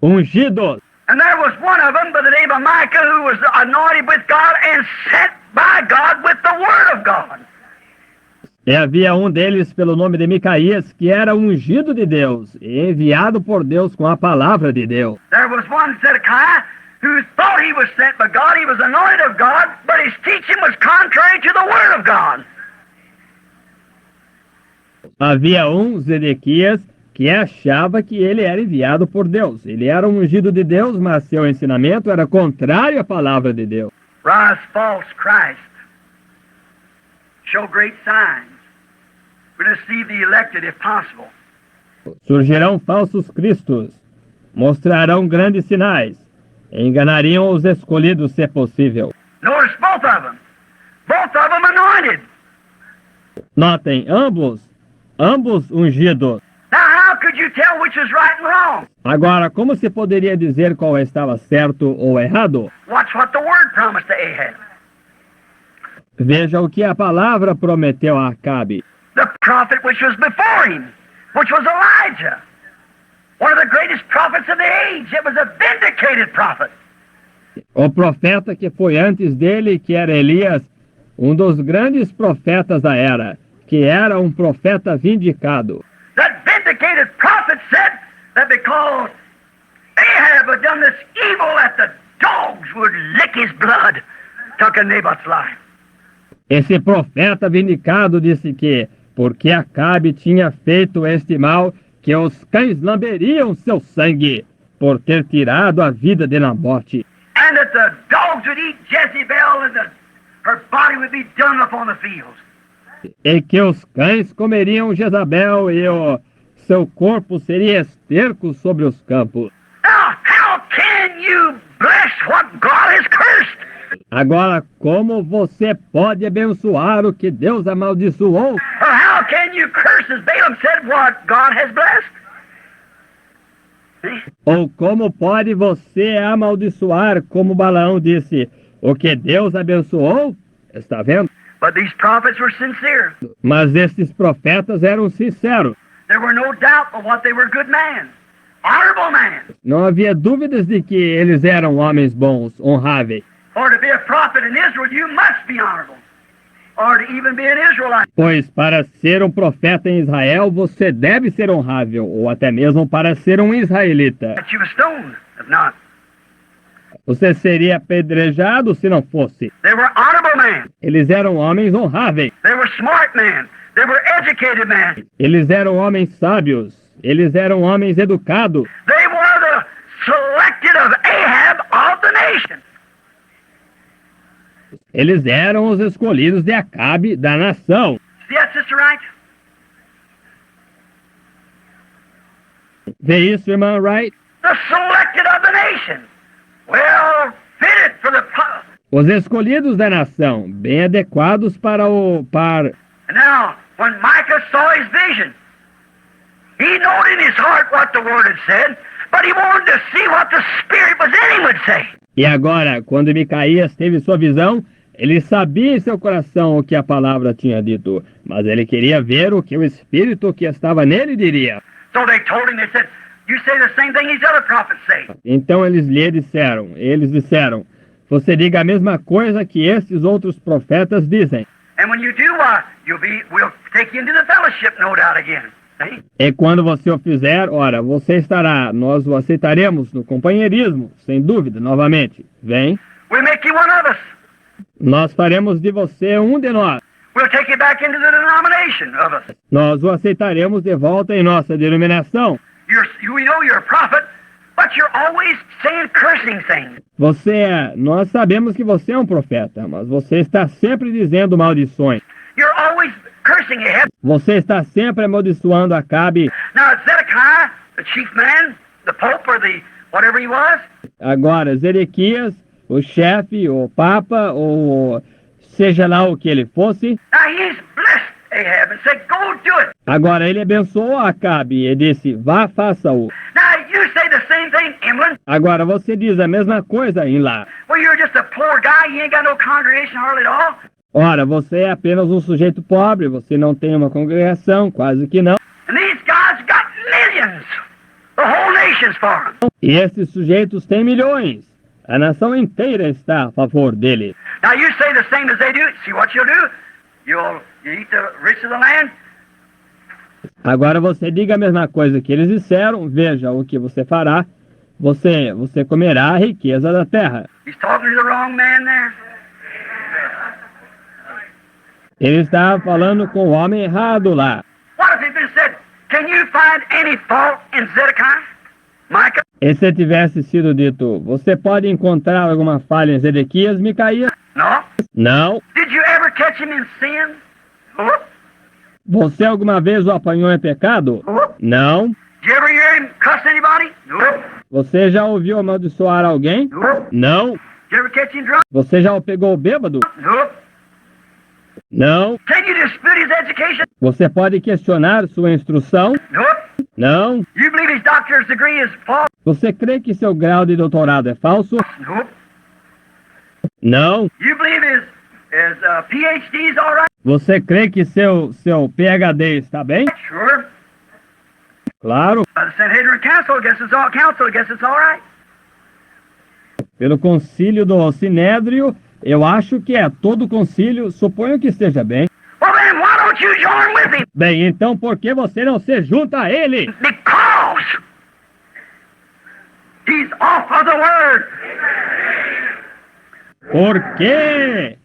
Ungidos. And there was one of them by the name of Micah who was anointed with God and sent by God with the Word of God. E havia um deles pelo nome de Micaías, que era ungido de Deus, e enviado por Deus com a palavra de Deus. There was one Zedekiah who thought he was sent by God, he was anointed of God, but his teaching was contrary to the Word of God. Havia um, Zedequias, que achava que ele era enviado por Deus. Ele era um ungido de Deus, mas seu ensinamento era contrário à palavra de Deus. Rise false Christ. Show great signs. We deceive the elected if possible. Surgirão falsos cristos, mostrarão grandes sinais, enganariam os escolhidos se possível. Notice both of them. Both of them anointed. Notem, ambos ungidos. Now how could you tell which is right and wrong? Agora, como se poderia dizer qual estava certo ou errado? Watch what the Word promised to Ahab. Veja o que a palavra prometeu a Acabe. The prophet which was before him, which was Elijah. One of the greatest prophets of the age. It was a vindicated prophet. O profeta que foi antes dele, que era Elias, um dos grandes profetas da era, que era um profeta vindicado. That vindicated prophet said that because Ahab had done this evil, that the dogs would lick his blood, took Naboth's life. Esse profeta vindicado disse que, porque Acabe tinha feito este mal, que os cães lamberiam seu sangue, por ter tirado a vida de Nabote. And that the dogs would eat Jezebel and her body would be dung upon the fields. E que os cães comeriam Jezabel e o seu corpo seria esterco sobre os campos. Now, how can you bless what God has cursed? Agora, como você pode abençoar o que Deus amaldiçoou? Or how can you curse, as Balaam said, what God has blessed? See? Ou como pode você amaldiçoar, como Balaão disse, o que Deus abençoou? Está vendo? But these prophets were sincere. Mas estes profetas eram sinceros. There were no doubt of what they were good men, honorable men. Não havia dúvidas de que eles eram homens bons, honráveis. For to be a prophet in Israel, you must be honorable. Or to even be an Israelite. Pois para ser um profeta em Israel, você deve ser honrável, ou até mesmo para ser um israelita. That you were stoned, if not. Você seria apedrejado se não fosse. They were honorable men. Eles eram homens honráveis. They were smart men. They were educated men. Eles eram homens sábios. Eles eram homens educados. They were the selected of Ahab of the nation. Eles eram os escolhidos de Acabe da nação. See that, Sister Wright? Vê isso, irmã Wright? The selected of the nation. Well fitted for the... Os escolhidos da nação, bem adequados para o... And now, when Micah saw his vision, he knew in his heart what the Word had said, but he wanted to see what the Spirit was in him would say. E agora, quando Micaías teve sua visão, ele sabia em seu coração o que a palavra tinha dito, mas ele queria ver o que o Espírito que estava nele diria. So they told him, they said, you say the same thing these other prophets say. Então eles disseram, você diga a mesma coisa que esses outros profetas dizem. And when you do, we'll take you into the fellowship, no doubt, again. See? E quando você o fizer, ora, nós o aceitaremos no companheirismo, sem dúvida, novamente. Vem, We'll make you one of us. nós faremos de você um de nós. We'll take you back into the denomination of us. Nós o aceitaremos de volta em nossa denominação. We know you're a prophet, but you're always saying cursing things. Nós sabemos que você é um profeta, mas você está sempre dizendo maldições. You're always cursing Ahab. Você está sempre amaldiçoando Acabe. Now, Zedekiah, the chief man, the pope, or the whatever he was, Agora, Zedequias, o chefe, o papa, ou seja lá o que ele fosse, now he's blessed Ahab and said, go do it. agora ele abençoou Acabe e disse, vá, faça-o. Now, you say the same thing, Emlyn. Agora você diz a mesma coisa em lá. Well, you're just a poor guy. You ain't got no congregation hardly at all. Ora, você é apenas um sujeito pobre, você não tem uma congregação, quase que não. And these guys got millions. The whole nation's for them. E esses sujeitos têm milhões. A nação inteira está a favor dele. Now, you say the same as they do. See what you'll do? You eat the rich of the land. Agora você diga a mesma coisa que eles disseram, veja o que você fará, você comerá a riqueza da terra. He's talking to the wrong man there. Ele está falando com o homem errado lá. What if it been said, can you find any fault in Zedekiah? Micah? E se tivesse sido dito, você pode encontrar alguma falha em Zedequias, Micaías? No. Não. Did you ever catch him in sin? Whoop. Você alguma vez o apanhou em pecado? Não. Did you ever hear him cuss anybody? Nope. Você já ouviu amaldiçoar alguém? Nope. Não. Did you ever catch him drunk? Você já o pegou bêbado? Nope. Não. Can you dispute his education? Você pode questionar sua instrução? Nope. Não. You believe his doctor's degree is false? Você crê que seu grau de doutorado é falso? Nope. Não. You believe his PhD is all right? Você crê que seu PhD está bem? Sure. Claro. By the Sanhedrin Council, I guess it's all right. Pelo concílio do Sinédrio, eu acho que é todo concílio, suponho que esteja bem. Well then, why don't you join with him? Bem, então por que você não se junta a ele? Because he's off of the word. Por quê?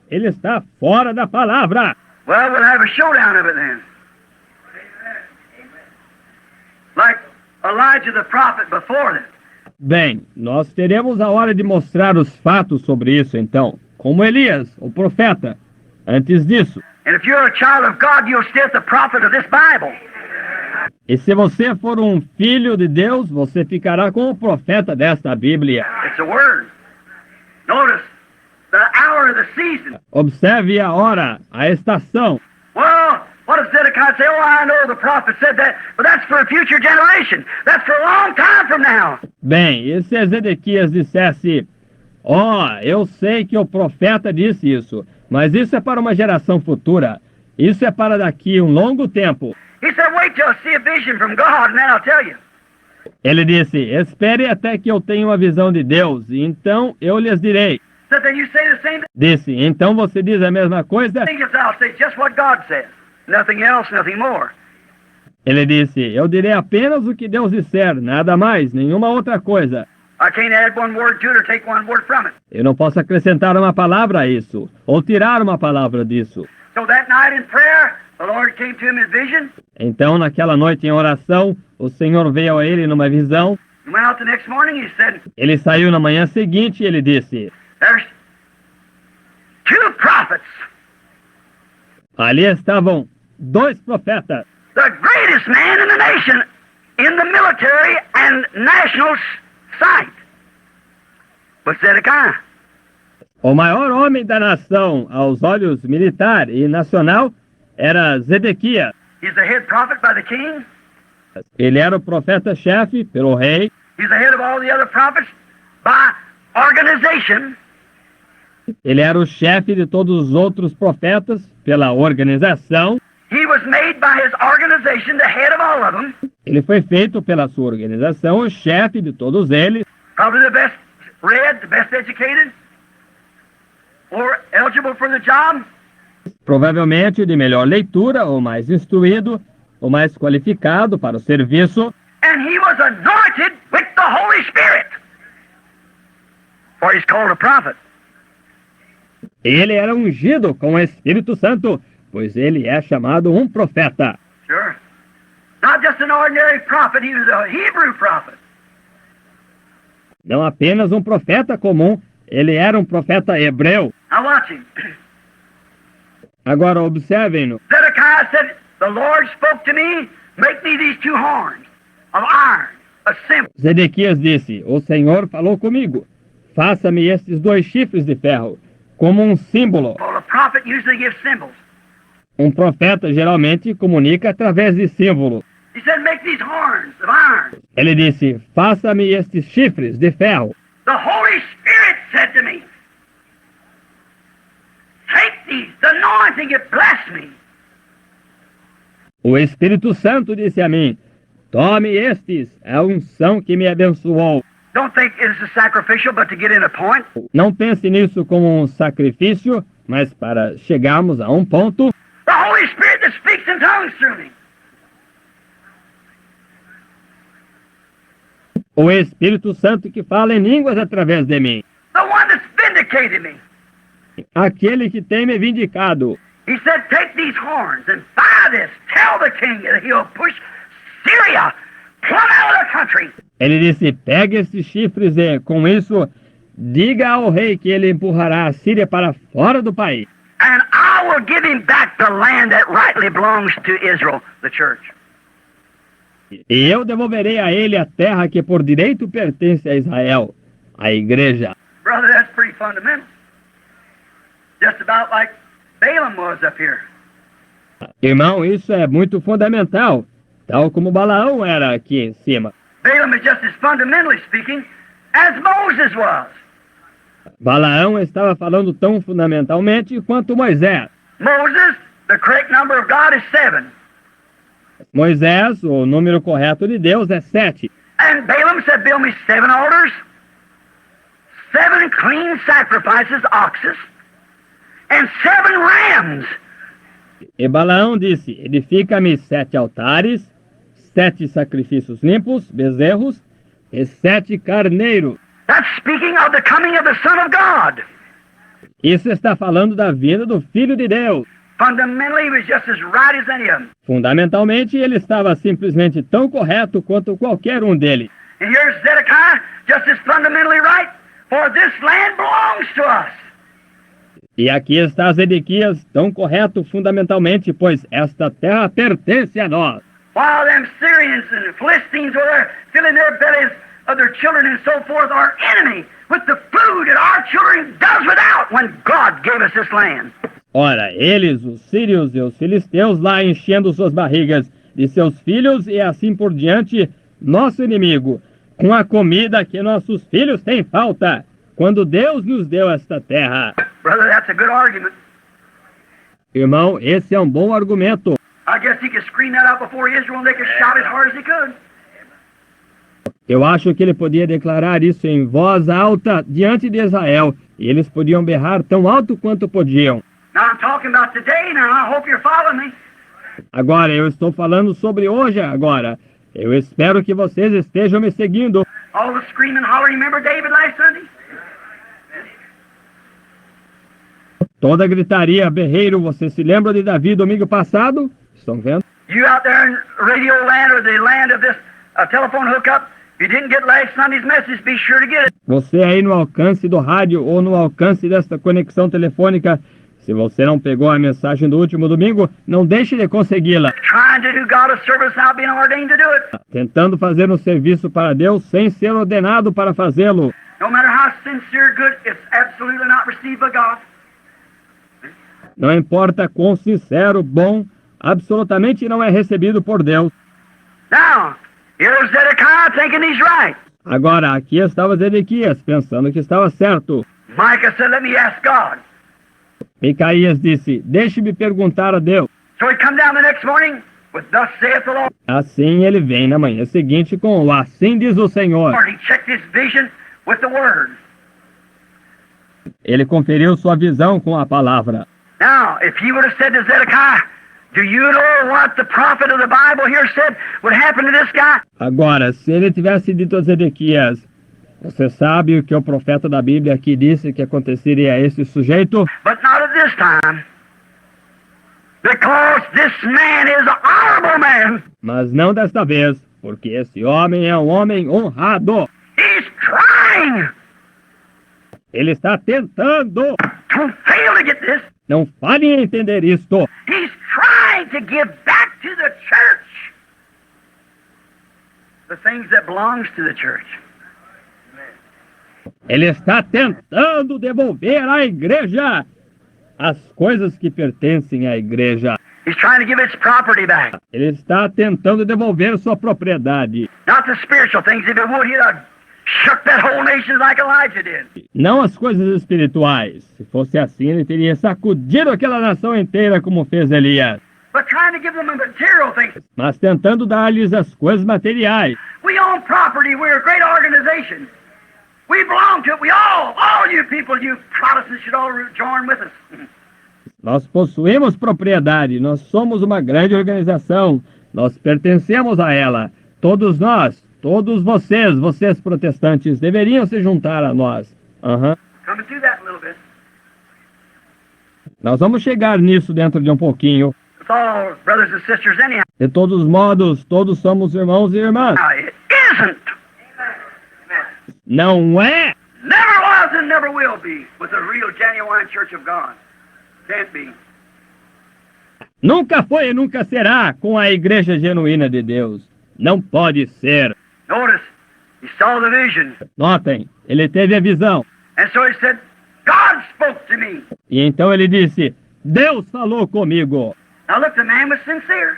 Ele está fora da palavra. Well, we'll have a showdown of it then. Like Elijah the prophet before them. Bem, nós teremos a hora de mostrar os fatos sobre isso, então. Como Elias, o profeta, antes disso. And if you're a child of God, you're still the prophet of this Bible. E se você for um filho de Deus, você ficará com o profeta desta Bíblia. It's a word. Notice the hour of the season. Observe a hora, a estação. Well, what if Zedekiah say, oh, I know the prophet said that, but that's for a future generation. That's for a long time from now. Bem, e se Zedequias dissesse, eu sei que o profeta disse isso, mas isso é para uma geração futura. Isso é para daqui um longo tempo. He said, wait till I see a vision from God, and then I'll tell you. Ele disse, espere até que eu tenha uma visão de Deus, e então eu lhes direi. So then you say the same Disse, então você diz a mesma coisa? thing as I'll say, just what God says. Nothing else, nothing more. Ele disse, eu direi apenas o que Deus disser, nada mais, nenhuma outra coisa. I can't add one word to it or take one word from it. Eu não posso acrescentar uma palavra a isso, ou tirar uma palavra disso. So that night in prayer, the Lord came to him in vision. Então, naquela noite em oração, o Senhor veio a ele numa visão. He went out the next morning, he said, Ele saiu na manhã seguinte e ele disse, there's two prophets, ali estavam 2 profetas, the greatest man in the nation, in the military and national sight, was Zedekiah. o maior homem da nação aos olhos militar e nacional era Zedequias. He's the head prophet by the king. Ele era o profeta-chefe pelo rei. He's the head of all the other prophets by organization. Ele era o chefe de todos os outros profetas pela organização. He was made by his organization the head of all of them. Ele foi feito pela sua organização o chefe de todos eles. Probably the best read, the best educated, or eligible for the job. Provavelmente o de melhor leitura, o mais instruído, o mais qualificado para o serviço. And he was anointed with the Holy Spirit. For he's called a prophet. Ele era ungido com o Espírito Santo, pois ele é chamado um profeta. Sure. Not just an ordinary prophet, he was a Hebrew prophet. Não apenas um profeta comum, ele era um profeta hebreu. Now watch him. Agora observem-no. Zedekiah said, the Lord spoke to me, make me these two horns of iron, a symbol. Zedequias disse, o Senhor falou comigo, faça-me estes 2 chifres de ferro, como um símbolo. Well, a prophet usually gives symbols. Um profeta geralmente comunica através de símbolos. He said, make these horns of iron. Ele disse, faça-me estes chifres de ferro. The Holy Spirit said to me, take these, the anointing, it blessed me. O Espírito Santo disse a mim, tome estes, a unção que me abençoou. Don't think it's a sacrificial, but to get in a point. Não pense nisso como um sacrifício, Mas para chegarmos a um ponto, The Holy Spirit that speaks in tongues through me. o Espírito Santo que fala em línguas através de mim, The one that's vindicated me. aquele que tem me vindicado. He said, take these horns and by this, tell the king that he'll push Syria plumb out of the country. Ele disse, pega esses chifres e, com isso, diga ao rei que ele empurrará a Síria para fora do país. And I will give him back the land that rightly belongs to Israel, the church. E eu devolverei a ele a terra que por direito pertence a Israel, a igreja. Brother, that's pretty fundamental. Just about like Balaam was up here. Irmão, isso é muito fundamental, tal como Balaão era aqui em cima. Balaam is just as fundamentally speaking as Moses was. Balaão estava falando tão fundamentalmente quanto Moisés. Moses, the correct number of God is 7. Moisés, o número correto de Deus é 7. And Balaam said, build me 7 altars, 7 clean sacrifices, oxes, and 7 rams. E Balaão disse, edifica-me 7 altares, 7 sacrifícios limpos, bezerros, e 7 carneiros. That's speaking of the coming of the Son of God. Isso está falando da vinda do Filho de Deus. Fundamentally, he was just as right as any of them. Fundamentalmente, ele estava simplesmente tão correto quanto qualquer um deles. And here's Zedekiah, just as fundamentally right, for this land belongs to us. E aqui está Zedequias, tão correto fundamentalmente, pois esta terra pertence a nós. While them Syrians and Philistines were there filling their bellies of their children and so forth, our enemy, with the food that our children does without when God gave us this land. Ora, eles, os sírios e os filisteus, lá enchendo suas barrigas de seus filhos e assim por diante, nosso inimigo, com a comida que nossos filhos têm falta, quando Deus nos deu esta terra. Brother, that's a good argument. Irmão, esse é um bom argumento. I guess he could scream that out before Israel and they could shout as hard as he could. Eu acho que ele podia declarar isso em voz alta diante de Israel, e eles podiam berrar tão alto quanto podiam. Now I'm talking about today now. I hope you're following me. Agora, eu estou falando sobre hoje agora. Eu espero que vocês estejam me seguindo. All the screaming, hollering. Remember David last Sunday? Toda gritaria, berreiro, você se lembra de Davi domingo passado? Estão vendo? You out there in radio land or the land of this telephone hookup, if you didn't get last Sunday's message, be sure to get it. Você aí no alcance do rádio ou no alcance desta conexão telefônica, se você não pegou a mensagem do último domingo, não deixe de consegui-la. Trying to do God a service without being ordained to do it. Tentando fazer um serviço para Deus sem ser ordenado para fazê-lo. No matter how sincere good, it's absolutely not received by God. Não importa quão sincero, bom, absolutamente não é recebido por Deus. Now, here's Zedekiah thinking he's right. Agora, aqui estava Zedequias, pensando que estava certo. Micah said, let me ask God. Micaías disse, deixe-me perguntar a Deus. So he come down the next morning with thus saith the Lord. Assim ele vem na manhã seguinte com o assim diz o Senhor. He checked his vision with the word. Ele conferiu sua visão com a palavra. Now, if he would have said to Zedekiah, do you know what the prophet of the Bible here said would happen to this guy? Agora, se ele tivesse dito a Zedequias, você sabe o que o profeta da Bíblia aqui disse que aconteceria a esse sujeito? But not at this time. Because this man is an honorable man. Mas não desta vez, porque esse homem é um homem honrado. He's trying Ele está tentando. to fail to get this. Não fale em entender isto. He's trying to give back to the church the things that belongs to the church. Ele está tentando devolver à igreja as coisas que pertencem à igreja. He's trying to give its property back. Ele está tentando devolver sua propriedade. Not the spiritual things. If it would, he'd have shook that whole nation like Elijah did. Não as coisas espirituais. Se fosse assim, ele teria sacudido aquela nação inteira como fez Elias. But trying to give them the material things. Mas tentando dar-lhes as coisas materiais. We own property. We're a great organization. We belong to it. We all you people, you Protestants should all join with us. Nós possuímos propriedade, nós somos uma grande organização, nós pertencemos a ela. Todos nós, todos vocês protestantes, deveriam se juntar a nós. Aham. Coming through that a little bit. Nós vamos chegar nisso dentro de um pouquinho. It's all brothers and sisters anyhow. De todos modos, todos somos irmãos e irmãs. Now, it isn't. Não é? Never was and never will be with the real, genuine Church of God. Can't be. Nunca foi e nunca será com a igreja genuína de Deus. Não pode ser. Notice, he saw the vision. Notem, ele teve a visão. And so he said, God spoke to me. E então ele disse, Deus falou comigo. Now look, the man was sincere.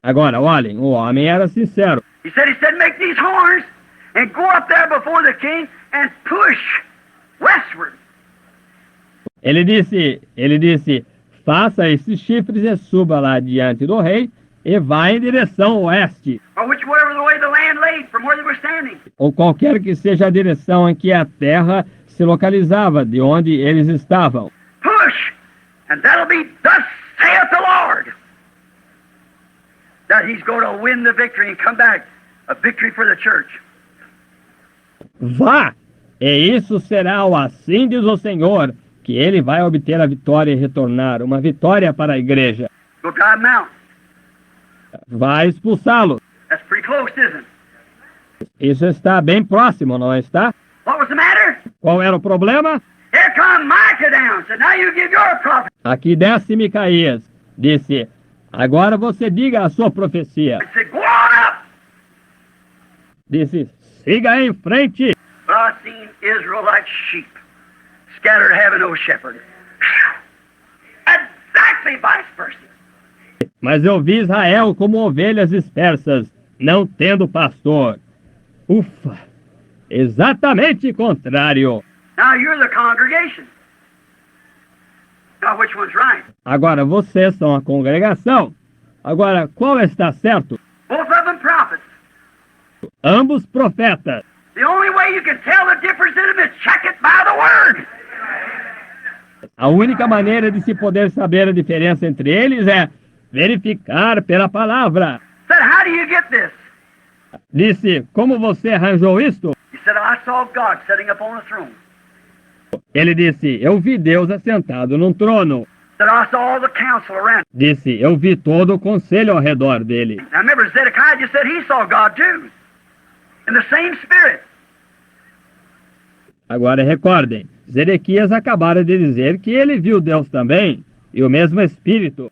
Agora, olhem, o homem era sincero. He said, make these horns and go up there before the king and push westward. Ele disse, faça esses chifres e suba lá diante do rei e vá em direção oeste. Or whichever the way the land laid from where they were standing. Ou qualquer que seja a direção em que a terra se localizava, de onde eles estavam. Push, and that'll be thus saith the Lord. That he's going to win the victory and come back, a victory for the church. Vá! E isso será o assim diz o Senhor, que ele vai obter a vitória e retornar, uma vitória para a igreja. Go drive them out. Vai expulsá-lo. That's pretty close, isn't it? Isso está bem próximo, não está? What was the matter? Qual era o problema? Here come Micah down. Said, now you give your prophet. Aqui desce Micaías. Disse, agora você diga a sua profecia. I said, go on up. Disse, siga em frente. But I seen Israel like sheep, scattered having no shepherd. Phew. Exactly vice versa. Mas eu vi Israel como ovelhas dispersas, não tendo pastor. Ufa! Exatamente contrário. Now you're the congregation. Now which one's right? Agora vocês são a congregação. Agora, qual está certo? Both of them prophets. Ambos profetas. The only way you can tell the difference in them is check it by the word. A única maneira de se poder saber a diferença entre eles é verificar pela palavra. Said, how do you get this? Disse, como você arranjou isto? He said, I saw God sitting up on a throne. Ele disse, eu vi Deus assentado num trono. Said, I saw all the council around. Disse, eu vi todo o conselho ao redor dele. Now remember, Zedekiah just said he saw God too. In the same spirit. Agora recordem, Zedequias acabara de dizer que ele viu Deus também, e o mesmo Espírito.